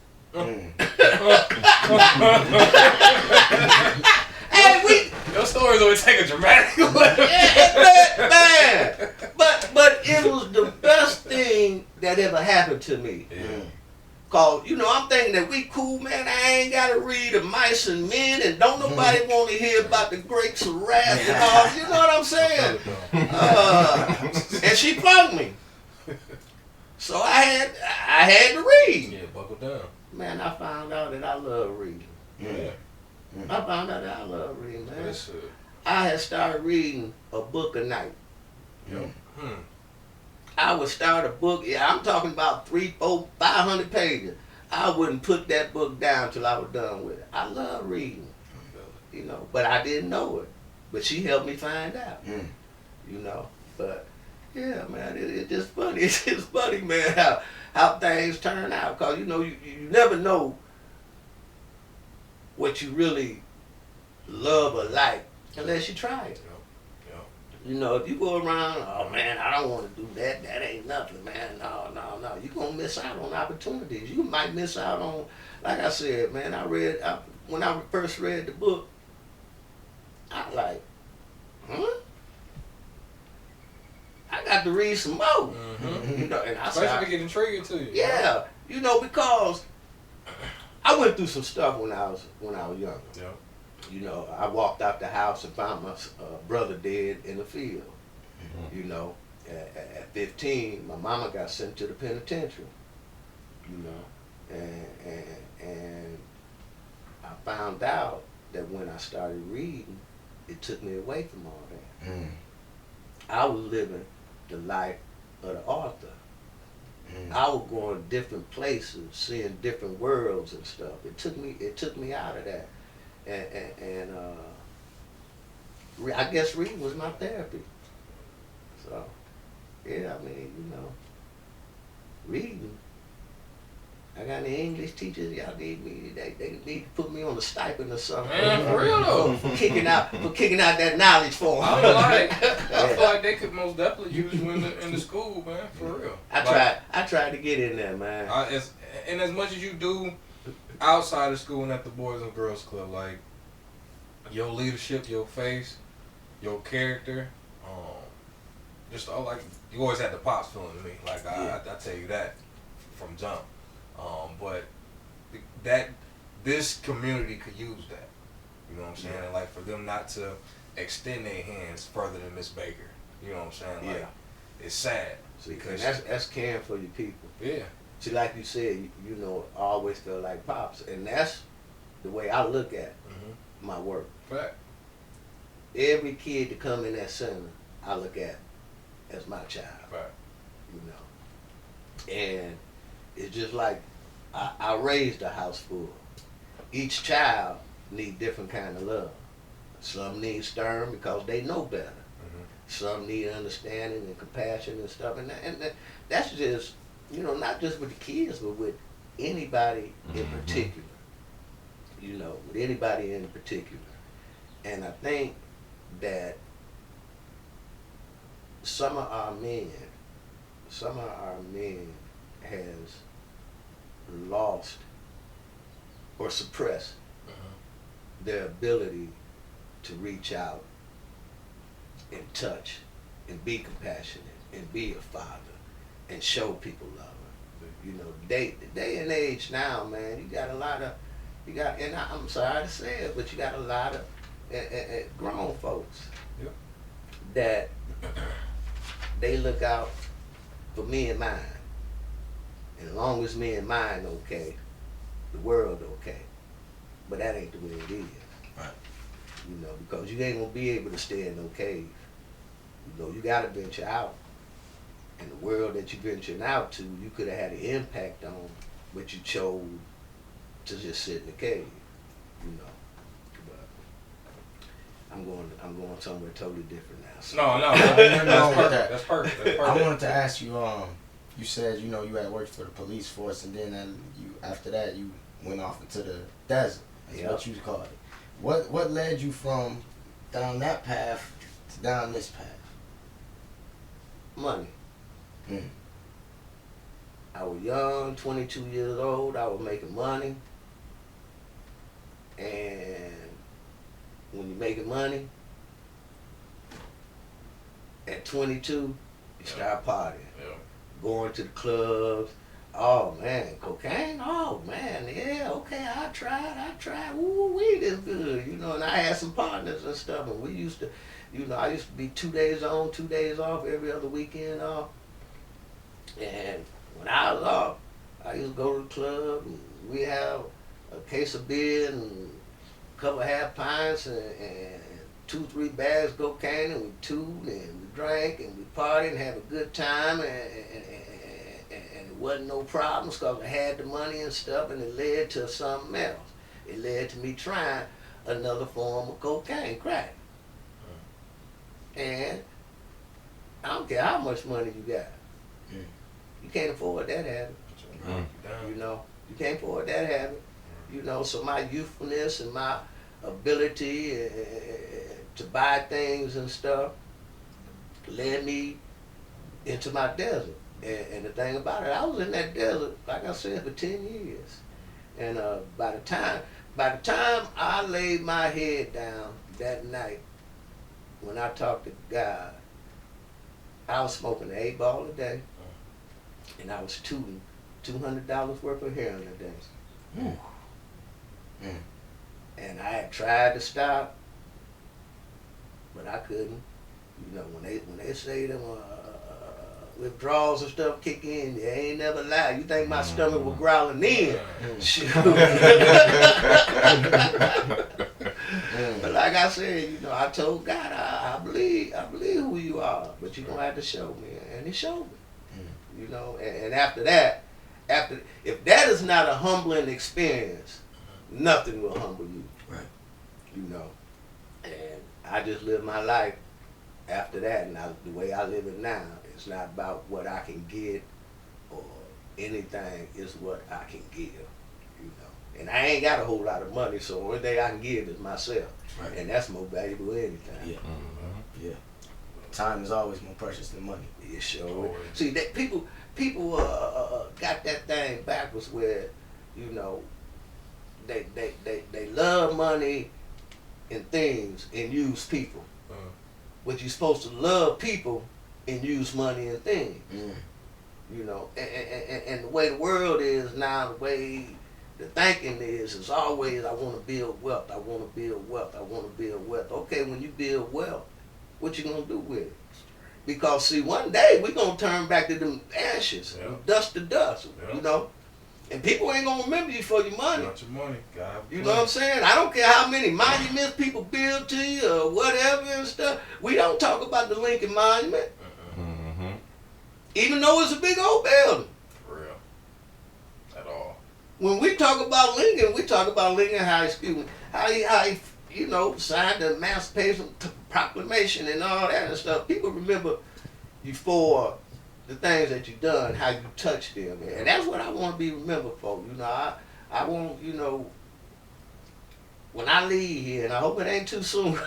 D: Hey,
C: your stories always take a dramatic way.
D: Man, but it was the best thing that ever happened to me. Yeah. Cause you know I'm thinking that we cool, man. I ain't gotta read of Mice and Men, and don't nobody want to hear about the grapes of wrath and all. You know what I'm saying? And she flunked me, so I had to read.
C: Yeah, buckle down.
D: Man, I found out that I love reading.
C: Yeah.
D: I found out that I love reading, man.
C: Yes,
D: I had started reading a book a night.
C: Yeah.
D: I would start a book, I'm talking about 300, 400, 500 pages. I wouldn't put that book down till I was done with it. I love reading, you know, but I didn't know it. But she helped me find out, you know. But yeah, man, it's just funny. It's just funny, man, how things turn out. Because, you know, you never know what you really love or like unless you try it. You know, if you go around, oh man, I don't want to do that. That ain't nothing, man. No. You're going to miss out on opportunities. You might miss out on, like I said, man, when I first read the book, I was like, I got to read some more. Mm-hmm. You know, and I
C: started to get intrigued to you.
D: Yeah, you know, because I went through some stuff when I was younger.
C: Yeah.
D: You know, I walked out the house and found my brother dead in the field. Mm-hmm. You know, at 15, my mama got sent to the penitentiary. You know, and I found out that when I started reading, it took me away from all that. I was living the life of the author. I was going different places, seeing different worlds and stuff. It took me out of that. And I guess reading was my therapy. So, yeah, I mean, you know, reading. I got any English teachers, y'all need me, they need to put me on a stipend or something.
C: Man, for real though.
D: For kicking out that knowledge for them.
C: I feel like they could most definitely use you in the school, man, for real.
D: I tried to get in there, man.
C: And as much as you do outside of school and at the Boys and Girls Club, like your leadership, your face, your character, just all like you always had the pops feeling to me. Like I tell you that from jump. But that this community could use that. You know what I'm saying? And like for them not to extend their hands further than Miss Baker. You know what I'm saying? Like it's sad.
D: Because that's caring for your people.
C: Yeah.
D: See, like you said, you know, I always feel like pops, and that's the way I look at my work.
C: Fact.
D: Every kid to come in that center, I look at as my child.
C: Fact.
D: You know, and it's just like I raised a house full. Each child need different kind of love. Some need stern because they know better. Some need understanding and compassion and stuff, and that's just. You know, not just with the kids, but with anybody in particular. You know, with anybody in particular. And I think that some of our men has lost or suppressed their ability to reach out and touch and be compassionate and be a father and show people love. You know, day and age now, man, you got, and I'm sorry to say it, but you got a lot of grown folks that they look out for me and mine. And as long as me and mine okay, the world okay. But that ain't the way it is.
B: Right.
D: You know, because you ain't gonna be able to stay in no cave. You know, you gotta venture out. And the world that you venturing out to, you could have had an impact on, but you chose to just sit in the cave. You know. But I'm going somewhere totally different now. So.
C: No, that's perfect.
B: I wanted to ask you, you said, you know, you had worked for the police force, and then you after that you went off into the desert. That's what you called it. What led you from down that path to down this path?
D: Money.
B: Mm.
D: I was young, 22 years old. I was making money. And when you're making money, at 22, you start partying.
C: Yeah.
D: Going to the clubs. Oh, man, cocaine? Oh, man, yeah, okay, I tried. Ooh, weed is good, you know. And I had some partners and stuff, and we used to, you know, I used to be 2 days on, 2 days off, every other weekend off. And when I was off, I used to go to the club, and we have a case of beer and a couple of half pints and 2-3 bags of cocaine, and we tooed and we drank and we partied and had a good time, and it wasn't no problems because I had the money and stuff, and it led to something else. It led to me trying another form of cocaine, crack. And I don't care how much money you got. You can't afford that habit. You know, you can't afford that habit. You know, so my youthfulness and my ability to buy things and stuff led me into my desert. And the thing about it, I was in that desert, like I said, for 10 years. And by the time I laid my head down that night, when I talked to God, I was smoking an 8-ball a day, and I was tooting $200 worth of heroin a day. And I had tried to stop, but I couldn't. You know, when they say them withdrawals and stuff kick in, they ain't never lie. You think my stomach was growling in? Shoot. But like I said, you know, I told God, I believe who you are, but you're gonna have to show me, and He showed me. You know, and after that, if that is not a humbling experience, nothing will humble you.
B: Right.
D: You know, and I just lived my life after that, and the way I live it now, it's not about what I can get or anything, it's what I can give. You know, and I ain't got a whole lot of money, so the only thing I can give is myself,
B: Right.
D: And that's more valuable than anything.
B: Yeah. Yeah. Time is always more precious than money.
D: Yeah, sure. See, that people got that thing backwards where, you know, they love money and things and use people. But you're supposed to love people and use money and things. You know, and the way the world is now, the way the thinking is always, I want to build wealth, I want to build wealth, I want to build wealth. Okay, when you build wealth, what you gonna do with it? Because see, one day we're gonna turn back to them ashes, dust to dust, you know? And people ain't gonna remember you for your money.
C: Not your money, God.
D: You know what I'm saying? I don't care how many monuments people build to you or whatever and stuff. We don't talk about the Lincoln Monument. Even though it's a big old building.
C: For real. At all.
D: When we talk about Lincoln, we talk about Lincoln how he you know, signed the Emancipation Proclamation and all that and stuff. People remember you for the things that you done, how you touched them. And that's what I want to be remembered for. You know, I want, you know, when I leave here, and I hope it ain't too soon,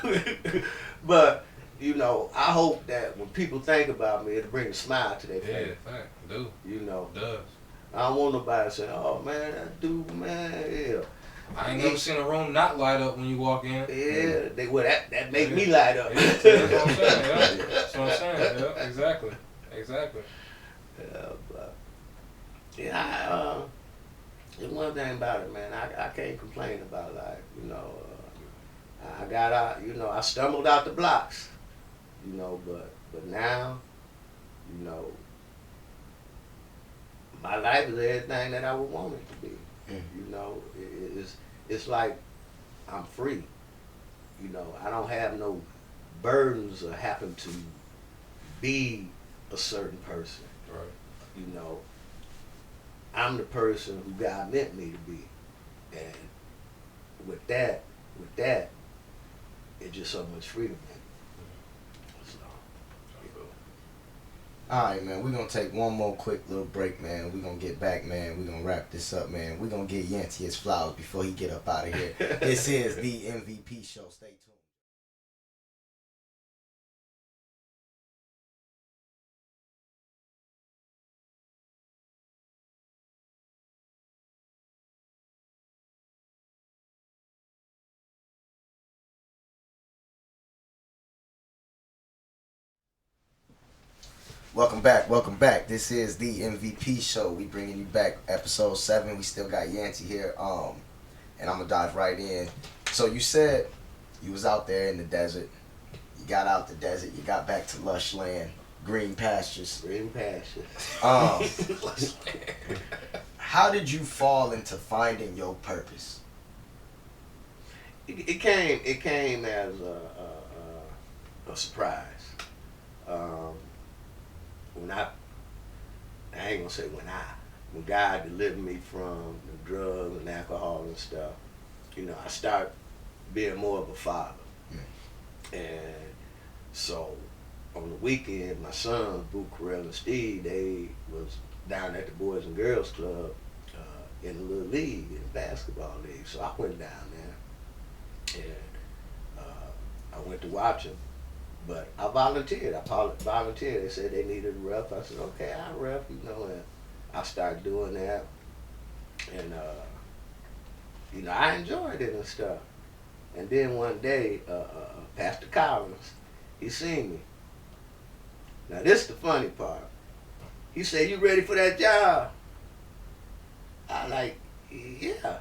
D: but, you know, I hope that when people think about me, it'll bring a smile to their face.
C: Yeah, fact. Do.
D: You know.
C: Does.
D: I don't want nobody to say, oh, man, that dude, man, yeah.
C: I ain't never seen a room not light up when you walk in.
D: Yeah, that make me light up.
C: Yeah, that's what I'm saying. Yeah. That's what I'm saying. Yeah, exactly.
D: Yeah, but there's one thing about it, man. I can't complain about life. You know, I got out. You know, I stumbled out the blocks. You know, but now, you know, my life is everything that I would want it to be. You know, it's like I'm free. You know, I don't have no burdens of having to be a certain person.
C: Right.
D: You know, I'm the person who God meant me to be. And with that, it's just so much freedom, man. So,
B: All right, man. We're going to take one more quick little break, man. We're going to get back, man. We're going to wrap this up, man. We're going to get Yancy his flowers before he get up out of here. This is the MVP show. Stay tuned. Welcome back. This is the MVP show. We bringing you back episode 7. We still got Yancy here. And I'm gonna dive right in. So you said you was out there in the desert. You got out the desert. You got back to lush land, green pastures.
D: green pastures.
B: How did you fall into finding your purpose?
D: It came as a surprise. When ain't gonna say when God delivered me from the drugs and alcohol and stuff, you know, I started being more of a father. And so on the weekend, my sons, Boo, Corell, and Steve, they was down at the Boys and Girls Club in the little league, in the basketball league. So I went down there and I went to watch them. But I volunteered. They said they needed a ref. I said, okay, I'll ref, you know, and I started doing that. And, you know, I enjoyed it and stuff. And then one day, Pastor Collins, he seen me. Now, this is the funny part. He said, you ready for that job? I like, yeah.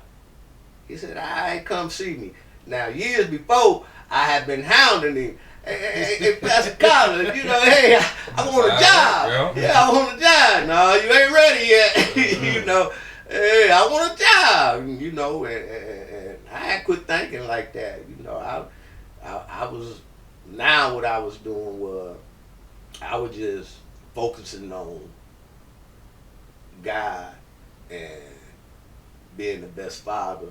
D: He said, all right, come see me. Now, years before, I had been hounding him. Hey, Pastor Collins, you know, hey, I want a job. Yeah, I want a job. No, you ain't ready yet. You know, hey, I want a job. You know, and I had quit thinking like that. You know, I was, now what I was doing was, I was just focusing on God and being the best father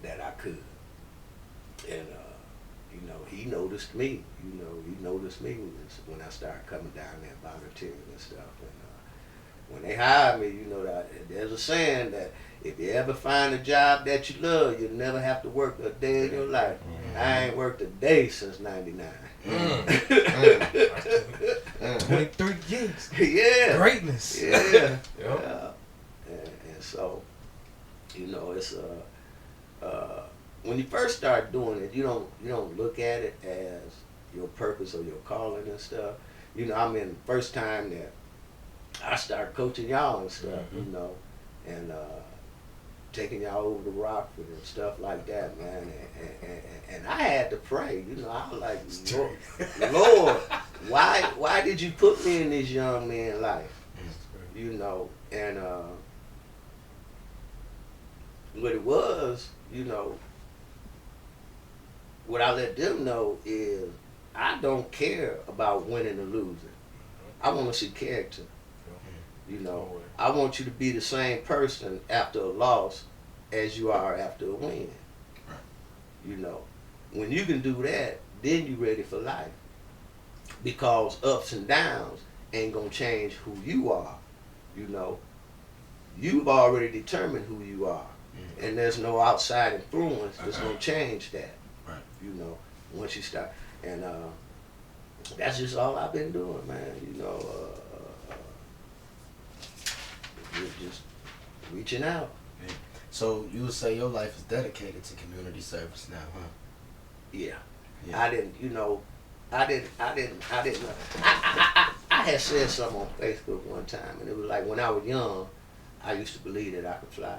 D: that I could. And, you know, he noticed me. You know, he noticed me when I started coming down there volunteering and stuff. And when they hired me, you know, there's a saying that if you ever find a job that you love, you'll never have to work a day in your life. I ain't worked a day since '99.
C: 23 years.
D: Yeah.
C: Greatness.
D: Yeah. Yeah. And so, you know, it's when you first start doing it, you don't look at it as your purpose or your calling and stuff. You know, I mean, first time that I started coaching y'all and stuff, you know, and taking y'all over to Rockford and stuff like that, man. And I had to pray. You know, I was like, Lord, why did you put me in this young man's life? You know, and what it was, you know, what I let them know is I don't care about winning or losing. I want to see character. You know, I want you to be the same person after a loss as you are after a win. You know, when you can do that, then you're ready for life. Because ups and downs ain't going to change who you are. You know, you've already determined who you are. And there's no outside influence that's going to change that. You know, once you start. And that's just all I've been doing, man. You know, just reaching out.
B: So you would say your life is dedicated to community service now, huh?
D: Yeah.
B: Yeah.
D: I didn't, you know, I had said something on Facebook one time, and it was like when I was young, I used to believe that I could fly.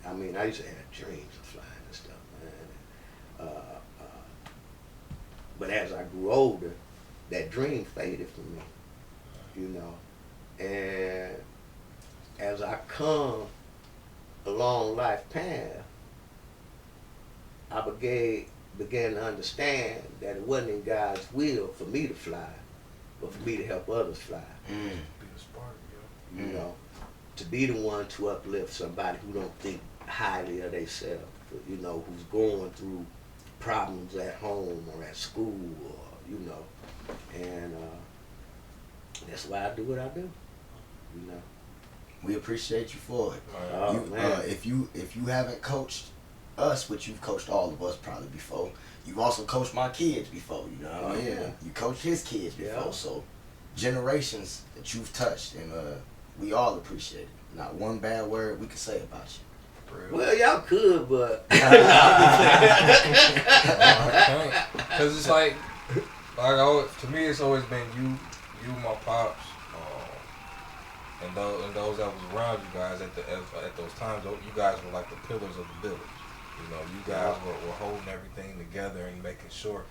D: I mean, I used to have dreams of flying and stuff, man. But as I grew older, that dream faded from me, you know. And as I come along life path, I began to understand that it wasn't in God's will for me to fly, but for me to help others fly.
C: Be the spark,
D: You know, to be the one to uplift somebody who don't think highly of themselves, you know, who's going through problems at home or at school, or you know, and that's why I do what I do. You know,
B: We appreciate you for it.
D: oh, man.
B: If you haven't coached us, which you've coached all of us probably before, you've also coached my kids before. You know what I mean?
D: Yeah.
B: You coached his kids before,
D: Yeah.
B: so generations that you've touched, and we all appreciate it. Not one bad word we can say about you.
D: Well, y'all could, but
C: because it's like to me, it's always been you, my pops, and those that was around you guys at those times. You guys were like the pillars of the village. You know, you guys were holding everything together and making sure.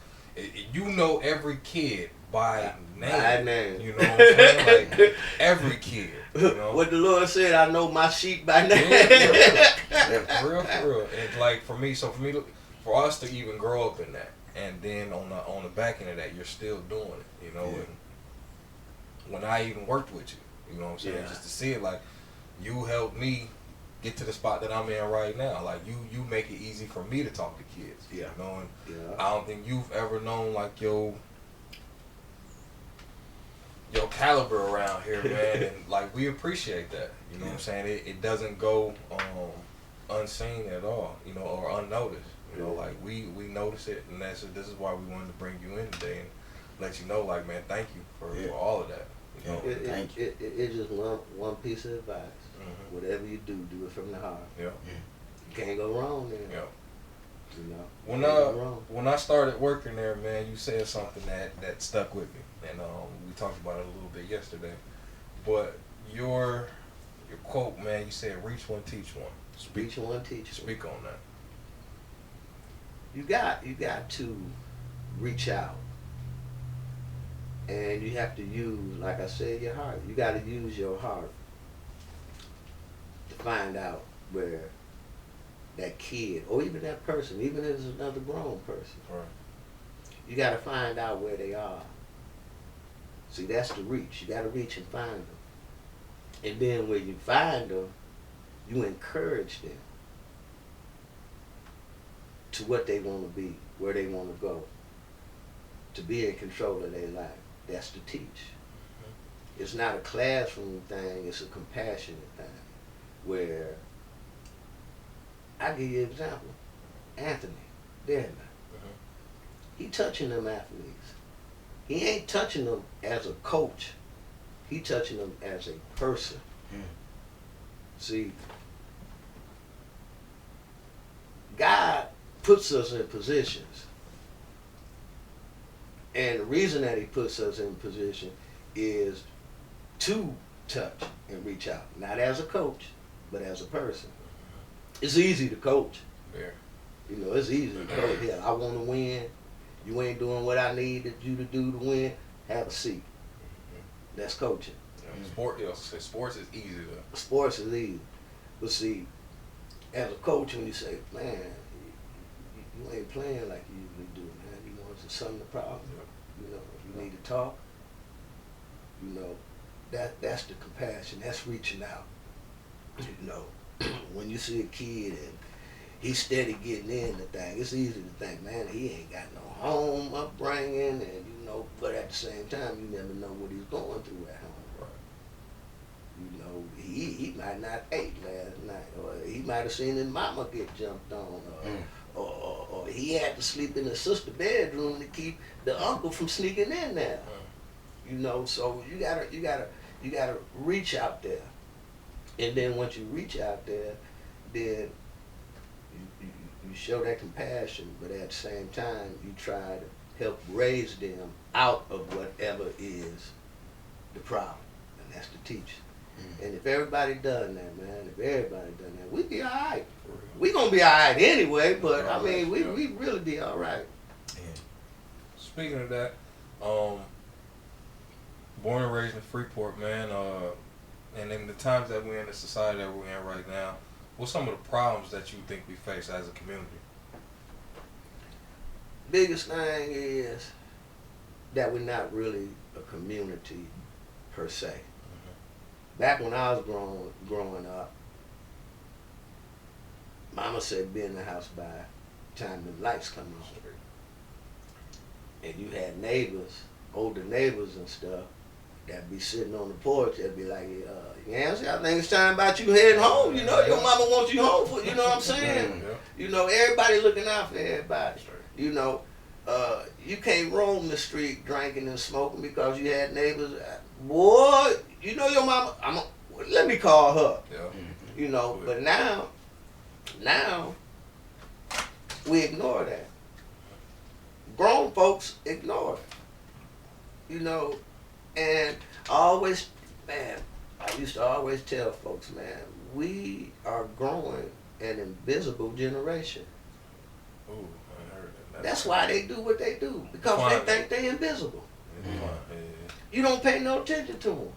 C: You know every kid by name. You know what I'm saying? Like every kid. You know?
D: What the Lord said, I know my sheep by name.
C: Yeah, for real. And like for for us to even grow up in that, and then on the back end of that, you're still doing it. You know, and when I even worked with you, you know what I'm saying, just to see it, like you helped me get to the spot that I'm in right now. Like you make it easy for me to talk to kids.
D: Yeah.
C: You know, and I don't think you've ever known like your caliber around here, man. And like we appreciate that. You know what I'm saying? It doesn't go unseen at all, you know, or unnoticed. You know, like we notice it, and this is why we wanted to bring you in today and let you know, like, man, thank you for all of that. You know?
B: Thank you.
D: It's just one piece of advice. Whatever you do it from the heart.
C: Yeah.
D: You can't go wrong there.
C: Yeah.
D: You know.
C: When I started working there, man, you said something that stuck with me, and we talked about it a little bit yesterday. But your quote, man, you said, "Reach one, teach one."
D: Reach one, teach one.
C: Speak on that.
D: You got to reach out, and you have to use, like I said, your heart. You got to use your heart to find out where that kid, or even that person, even if it's another grown person, you got to find out where they are. See, that's the reach. You got to reach and find them. And then when you find them, you encourage them to what they want to be, where they want to go, to be in control of their life. That's to teach. It's not a classroom thing, it's a compassionate thing, where, I'll give you an example. Anthony, Deadman. He touching them athletes. He ain't touching them as a coach. He touching them as a person. See, God puts us in positions. And the reason that he puts us in position is to touch and reach out. Not as a coach, but as a person. It's easy to coach.
C: Yeah.
D: You know, it's easy to coach. Yeah, I want to win. You ain't doing what I needed you to do to win. Have a seat. That's coaching.
C: Sports is easy though.
D: Sports is easy. But see, as a coach, when you say, man, you ain't playing like you usually do, man. You know, it's something the problem. You know, if you need to talk, you know, that's the compassion. That's reaching out. You know, when you see a kid and he's steady getting in the thing, it's easy to think, man, he ain't got no home upbringing, and you know, but at the same time, you never know what he's going through at home. You know, he might not ate last night, or he might have seen his mama get jumped on, or he had to sleep in his sister's bedroom to keep the uncle from sneaking in there. You know, so you gotta reach out there, and then once you reach out there, then you show that compassion, but at the same time, you try to help raise them out of whatever is the problem, and that's the teaching. And if everybody done that, man, we be all right. We gonna be all right anyway, but I mean, we really be all right.
C: Yeah. Speaking of that, born and raised in Freeport, man, and in the times that we're in, the society that we're in right now, what's some of the problems that you think we face as a community?
D: Biggest thing is that we're not really a community per se. Back when I was growing up, Mama said be in the house by the time the lights come on. And you had neighbors, older neighbors and stuff, that be sitting on the porch, that'd be like, Yancy, I think it's time about you heading home. You know, your mama wants you home for, you know what I'm saying? You know, everybody looking out for everybody. You know, you can't roam the street drinking and smoking because you had neighbors. Boy, you know your mama, let me call her. You know, but now we ignore that. Grown folks ignore it. You know, and I used to always tell folks, man, we are growing an invisible generation.
C: Ooh, I heard that.
D: That's why they do what they do, because they think they're invisible. You don't pay no attention to them.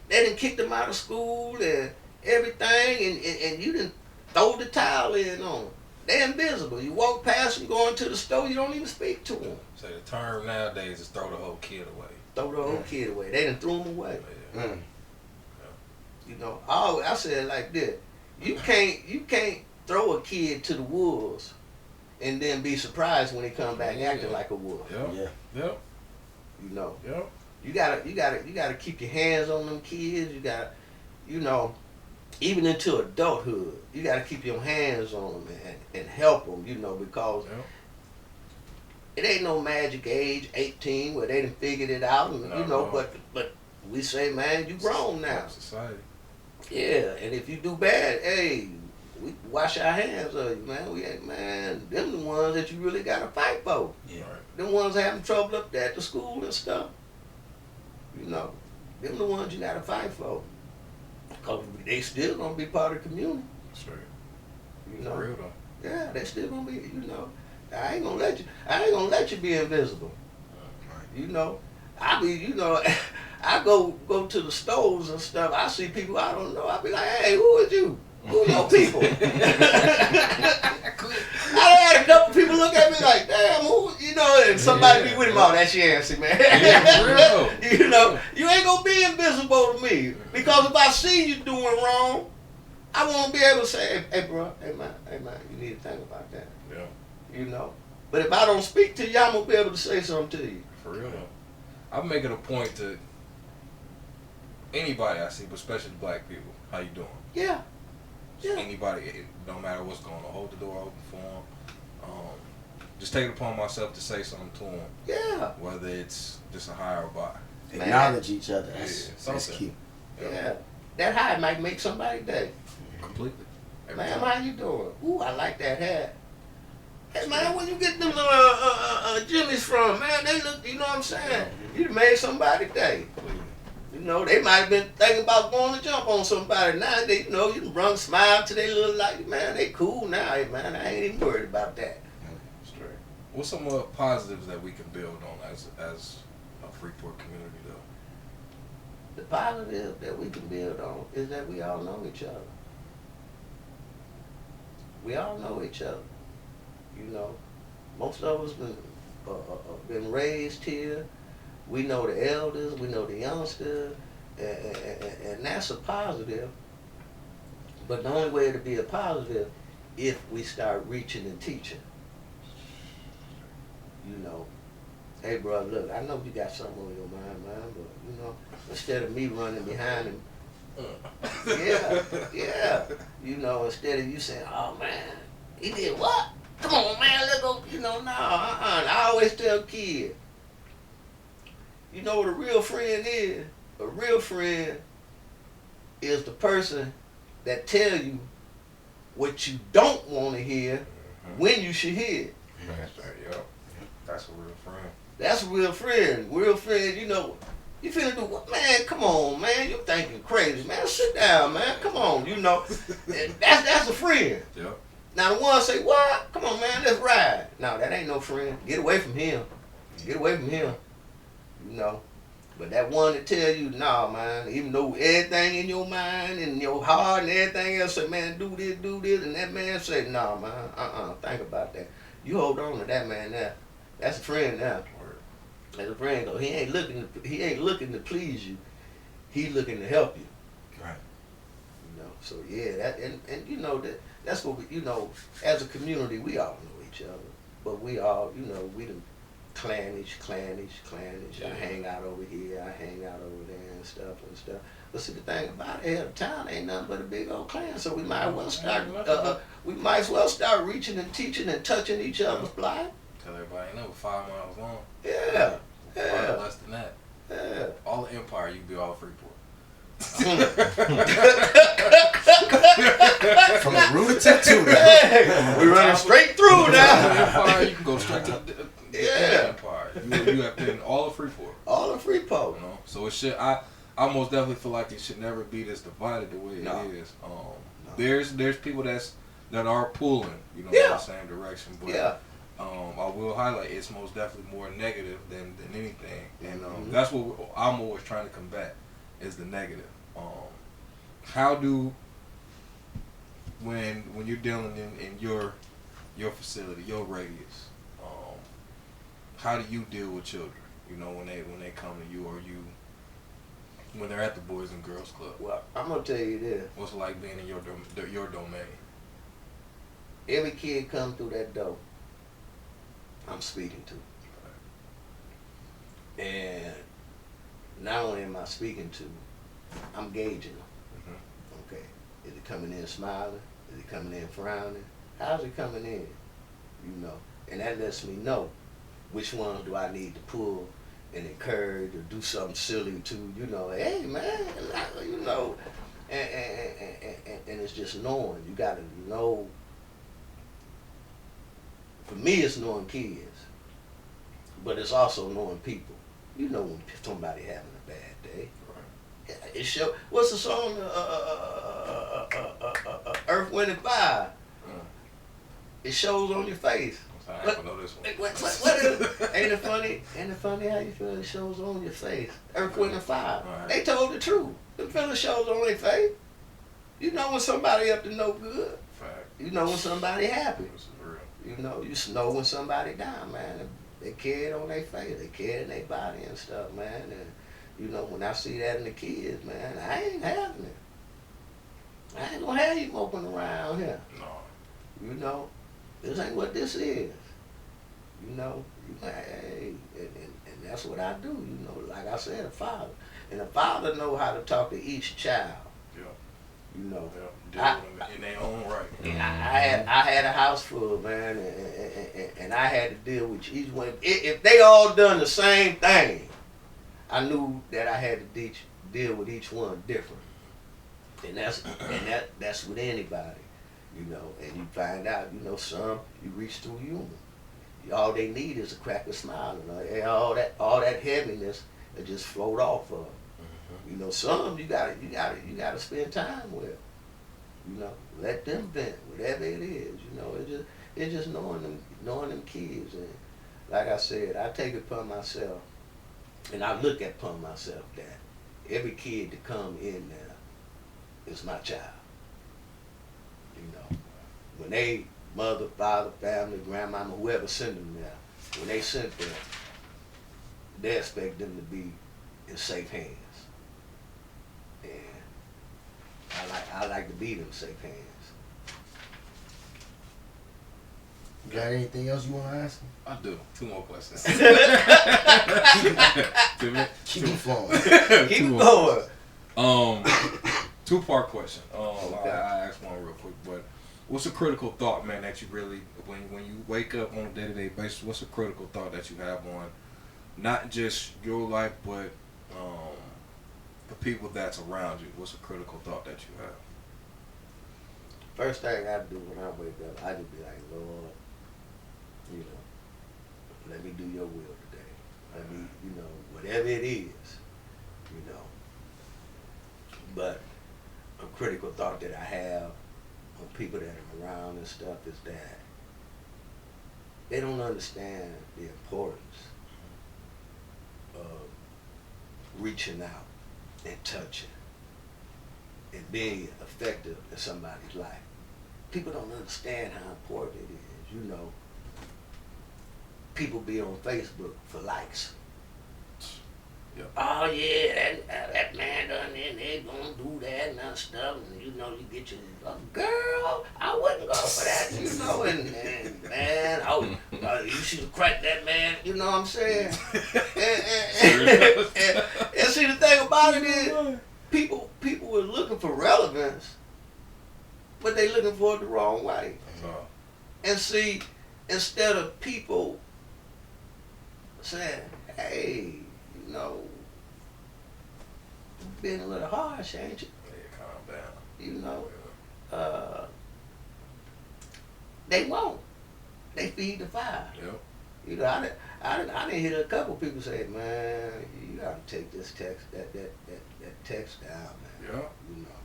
D: They done kicked them out of school and everything, and you done throw the towel in on them. They're invisible. You walk past them going to the store, you don't even speak to them.
C: So the term nowadays is throw the whole kid away.
D: Throw the whole kid away. They done threw them away. You know, I said it like this: you can't throw a kid to the wolves and then be surprised when they come back acting like a wolf.
C: Yep.
D: You know.
C: Yep.
D: You gotta keep your hands on them kids. You gotta, you know, even into adulthood, you gotta keep your hands on them and help them. You know, because it ain't no magic age 18 where they done figured it out. And, you know, but we say, man, you grown now.
C: Society.
D: Yeah, and if you do bad, hey, we wash our hands of you, man. We ain't, man, them the ones that you really gotta fight for.
B: Yeah.
D: Them ones having trouble up there at the school and stuff. You know, them the ones you gotta fight for. Because they still gonna be part of the community.
C: Straight.
D: You know.
C: For real though.
D: Yeah, they still gonna be, you know. I ain't gonna let you be invisible. You know. I go to the stores and stuff. I see people I don't know. I be like, hey, who is you? Who your people? I had a couple people look at me like, damn, who, you know, and somebody be with him, oh, that's Yancy, man. You know, you ain't gonna be invisible to me. Because if I see you doing wrong, I wanna be able to say, hey bro, hey man, you need to think about that.
C: Yeah.
D: You know. But if I don't speak to you, I'm gonna be able to say something to you.
C: For real though. I make it a point to anybody I see, but especially black people, how you doing?
D: Yeah.
C: Anybody, it don't matter what's going on, hold the door open for them. Just take it upon myself to say something to them.
D: Yeah.
C: Whether it's just a hi or bye.
B: Acknowledge each other. That's key.
D: Yeah. That hi might make somebody's day.
C: Completely.
D: Man, how you doing? Ooh, I like that hat. Hey man, where you get them Jimmy's from? Man, they look, you know what I'm saying? You done made somebody's day. You know, they might have been thinking about going to jump on somebody. Now, they, you know, you can run smile to their little light. Man, they cool now. Hey, man, I ain't even worried about that.
C: Straight. What's some positives that we can build on as a Freeport community, though?
D: The positive that we can build on is that we all know each other. We all know each other. You know, most of us been raised here. We know the elders, we know the youngsters, and that's a positive. But the only way to be a positive if we start reaching and teaching. You know, hey bro, look, I know you got something on your mind, man, but you know, instead of me running behind him, yeah, you know, instead of you saying, oh man, he did what? Come on, man, let's go. You know, no, I always tell kids, you know what a real friend is? A real friend is the person that tell you what you don't want to hear when you should hear it.
C: That's a real friend.
D: That's a real friend. Real friend, you know, you finna do what? Man, come on, man. You thinking crazy, man. Sit down, man. Come on, you know. That's a friend.
C: Yep.
D: Now the one say, what? Come on, man, let's ride. No, that ain't no friend. Get away from him. Get away from him. You know. But that one that tell you, nah, man, even though everything in your mind and your heart and everything else say, man, do this, and that man say, nah, man, think about that. You hold on to that man now. That's a friend now. That's a friend, though. He ain't looking to please you. He looking to help you.
B: Right.
D: You know, so yeah, that and you know that's what we, you know, as a community we all know each other. But we all, you know, we done clannish.
C: Yeah.
D: I hang out over here, I hang out over there and stuff. But see, the thing about it, the town ain't nothing but a big old clan. So we might as well start reaching and teaching and touching each other's block.
C: Tell everybody, you know, 5 miles long.
D: Yeah.
C: Probably less than that.
D: Yeah.
C: All the empire, you can be all Freeport.
B: From the root to tattoo.
D: Hey, we running straight through
C: All the
D: now.
C: empire, you can go straight to the empire. You have been all of Freeport.
D: All of Freeport.
C: You know? So it should. I most definitely feel like it should never be this divided the way it is. There's people that are pulling, you know, in the same direction. But I will highlight it's most definitely more negative than anything, and that's what I'm always trying to combat is the negative. How do when you're dealing in your facility, your radius, how do you deal with children? You know, when they come to you, or when they're at the Boys and Girls Club.
D: Well, I'm gonna tell you this.
C: What's it like being in your domain?
D: Every kid come through that door, I'm speaking to. And not only am I speaking to, I'm gauging them. Okay. Is it coming in smiling? Is it coming in frowning? How's it coming in? You know. And that lets me know which one do I need to pull and encourage or do something silly to, you know, hey man, you know. And it's just knowing. You gotta know. For me, it's knowing kids, but it's also knowing people. You know when somebody having a bad day. Right. It show. What's the song? Earth, Wind, and Fire. It shows on your face.
C: I don't know this one.
D: What is it? Ain't it funny? Ain't it funny how you feel it shows on your face? Earth, Wind, and Fire.
C: Right.
D: They told the truth. The feeling shows on their face. You know when somebody up to no good.
C: Fact.
D: You know when somebody happy.
C: This is real.
D: You know when somebody down, man. They carry it on their face. They carry it in their body and stuff, man. And you know when I see that in the kids, man, I ain't having it. I ain't gonna have you moping around here.
C: No.
D: You know, this ain't what this is. You know, hey, and that's what I do. You know, like I said, a father, and a father know how to talk to each child.
C: Yeah.
D: You know,
C: deal with them in their own right.
D: I had a house full, man, and I had to deal with each one. If they all done the same thing, I knew that I had to deal with each one different. And that's with anybody, you know. And you find out, you know, some you reach through humor. All they need is a crack of smile, and all that heaviness that just float off of. You know, some you gotta spend time with. You know, let them vent, whatever it is. You know, it's just knowing them kids. And like I said, I take it upon myself, and I look upon myself that every kid that come in there is my child. You know, when they mother, father, family, grandmama, whoever send them there, when they sent there, they expect them to be in safe hands. And I like to be in them safe hands.
B: You got anything else you want to ask him?
C: I do. 2 more questions.
B: Keep it flowing.
D: Keep it going.
C: 2-part question.
D: Okay.
C: I asked one real quick, but what's a critical thought, man, that you really, when you wake up on a day-to-day basis, what's a critical thought that you have on not just your life, but the people that's around you? What's a critical thought that you
D: First thing I do when I wake up, I just be like, Lord, you know, let me do your will today. Let me, you know, whatever it is, you know. But a critical thought that I have on people that are around and stuff is that they don't understand the importance of reaching out and touching and being effective in somebody's life. People don't understand how important it is. You know, people be on Facebook for likes. Yep. Oh yeah, that man done it, they gonna do that and that stuff, and you know, you get your girl, I wouldn't go for that, you know, and man, you should crack that man, you know what I'm saying? and see, the thing about it is, people are looking for relevance, but they looking for it the wrong way. And see, instead of people saying, hey, you know, being a little harsh, ain't you?
C: Yeah, calm down.
D: You know, they won't. They feed the fire.
C: Yep.
D: You know, I didn't hear a couple people say, man, you gotta take this text, that text down, man.
C: Yeah.
D: You know,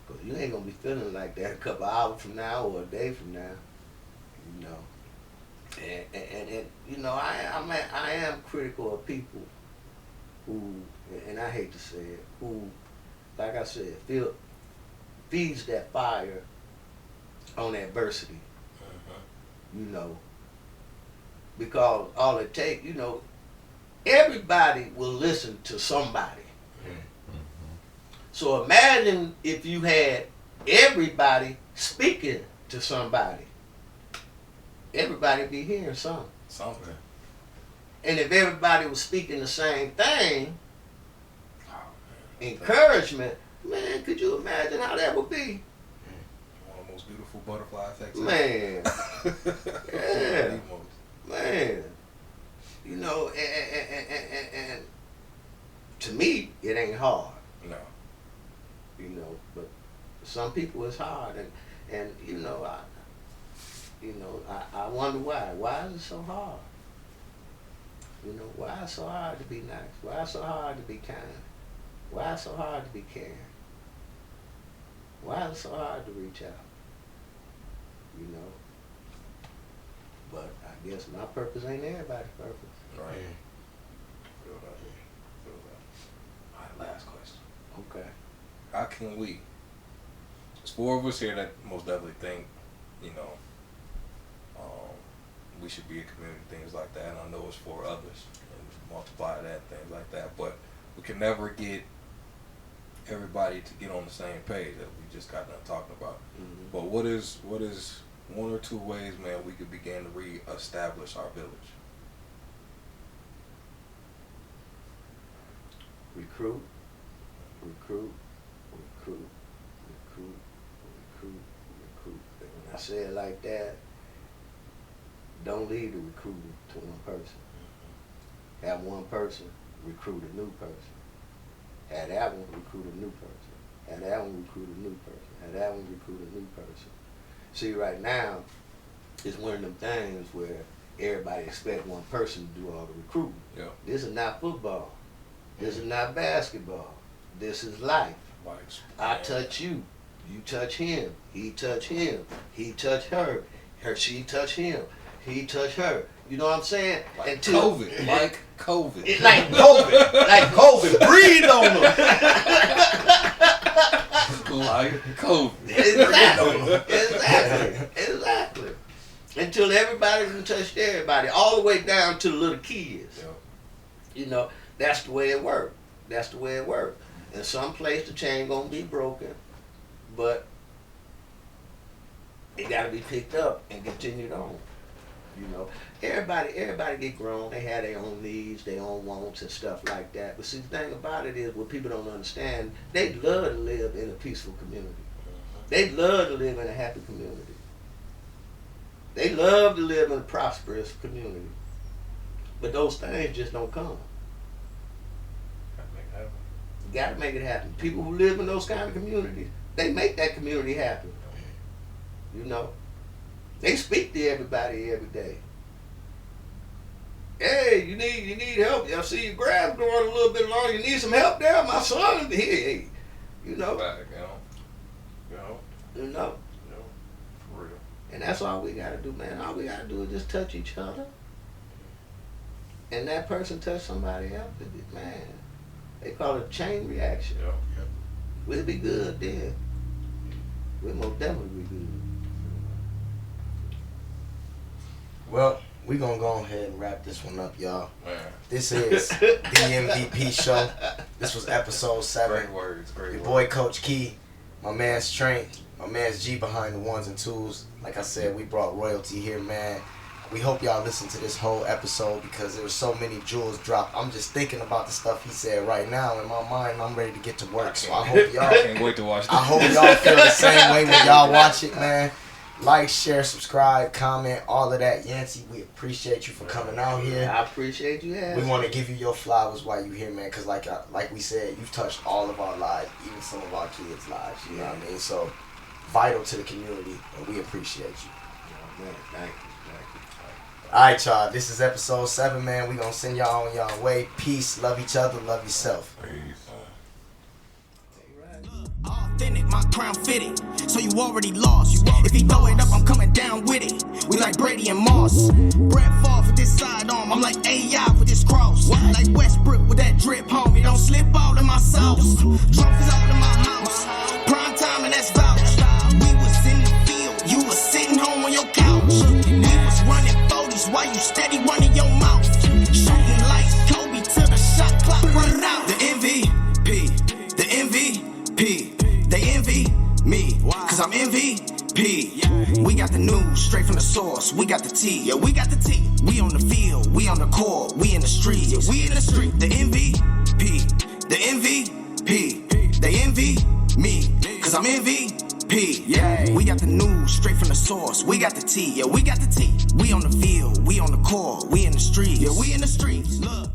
D: cause you ain't gonna be feeling like that a couple hours from now or a day from now. You know, and you know, I am critical of people who, and I hate to say it, who, like I said, feeds that fire on adversity. You know, because all it takes, you know, everybody will listen to somebody. So imagine if you had everybody speaking to somebody. Everybody be hearing something.
C: Something.
D: And if everybody was speaking the same thing, encouragement, man, could you imagine how that would be?
C: One of the most beautiful butterfly effects.
D: Man. Yeah. Man. You know, and to me, it ain't hard.
C: No.
D: You know, but some people it's hard, and you know, I wonder why. Why is it so hard? You know, why is it so hard to be nice? Why is it so hard to be kind? Why is it so hard to be caring? Why is it so hard to reach out? You know, but I guess my purpose ain't everybody's purpose.
C: Right. Feel that. Feel that. All right, last question.
D: Okay.
C: How can we? There's four of us here that most definitely think, you know, we should be a community, things like that. And I know it's for others, and multiply that, things like that. But we can never get everybody to get on the same page that we just got done talking about.
D: Mm-hmm.
C: But what is one or two ways, man, we could begin to re-establish our village?
D: Recruit. And when I say it like that, don't leave the recruiting to one person. Have one person recruit a new person. Have that one recruit a new person. Have that one recruit a new person. Have that one recruit a new person. See, right now, it's one of them things where everybody expects one person to do all the recruiting.
C: Yeah.
D: This is not football. This is not basketball. This is life. I touch you. You touch him. He touch him. He touch her. She touch him. He touch her. You know what I'm saying?
C: Like COVID. Like COVID.
D: It's like COVID. Like COVID. Breathe on them.
C: Like COVID.
D: Exactly. Until everybody can touch everybody, all the way down to the little kids.
C: Yeah.
D: You know, that's the way it works. That's the way it works. In some place the chain gonna be broken, but it gotta be picked up and continued on. You know, everybody get grown. They have their own needs, their own wants and stuff like that. But see, the thing about it is, what people don't understand, they love to live in a peaceful community. They love to live in a happy community. They love to live in a prosperous community. But those things just don't come. You gotta make it happen. People who live in those kind of communities, they make that community happen. You know, they speak to everybody every day. Hey, you need help. I see your grass growing a little bit long. You need some help there, my son. Hey, you know.
C: Back,
D: You know.
C: For real.
D: And that's all we gotta do, man. All we gotta do is just touch each other. And that person touch somebody else. Man, they call it a chain reaction.
C: Yep.
D: We'll be good then. We'll most definitely be good.
B: Well, we gonna go ahead and wrap this one up, y'all.
C: Man.
B: This is the MVP show. This was episode 7.
C: Great words.
B: Your boy Coach Key, my man's TrainT, my man's G behind the ones and twos. Like I said, we brought royalty here, man. We hope y'all listen to this whole episode because there were so many jewels dropped. I'm just thinking about the stuff he said right now in my mind. I'm ready to get to work. So I hope y'all.
C: I can't wait to watch this.
B: I hope y'all feel the same way when y'all watch it, man. Like, share, subscribe, comment, all of that. Yancy, we appreciate you for coming out here.
D: I appreciate you having
B: We want to give you your flowers while you're here, man, because like we said, you've touched all of our lives, even some of our kids' lives, you know what I mean? So, vital to the community, and we appreciate you.
D: Oh, man, thank you.
B: All right, y'all, this is episode 7, man. We going to send y'all on y'all way. Peace, love each other, love yourself.
E: Peace.
A: Authentic, my crown fitted, so you already lost. If he throw it up, I'm coming down with it. We like Brady and Moss. Brett Favre with this sidearm, I'm like AI with this cross. Like Westbrook with that drip, homie. Don't slip all in my sauce. Trophies all in my house. Prime time and that's vouch. We was in the field, you was sitting home on your couch. We was running 40s while you steady running your mouth. Shooting lights, Kobe to the shot clock, run it out. The MVP, the MVP. They envy me, cause I'm MVP. We got the news straight from the source. We got the tea, yeah, we got the tea. We on the field, we on the court, we in the streets, yeah, we in the street. The MVP, the MVP. They envy me, cause I'm MVP. Yeah, we got the news straight from the source. We got the tea, yeah, we got the tea. We on the field, we on the court, we in the streets, yeah, we in the streets. Look.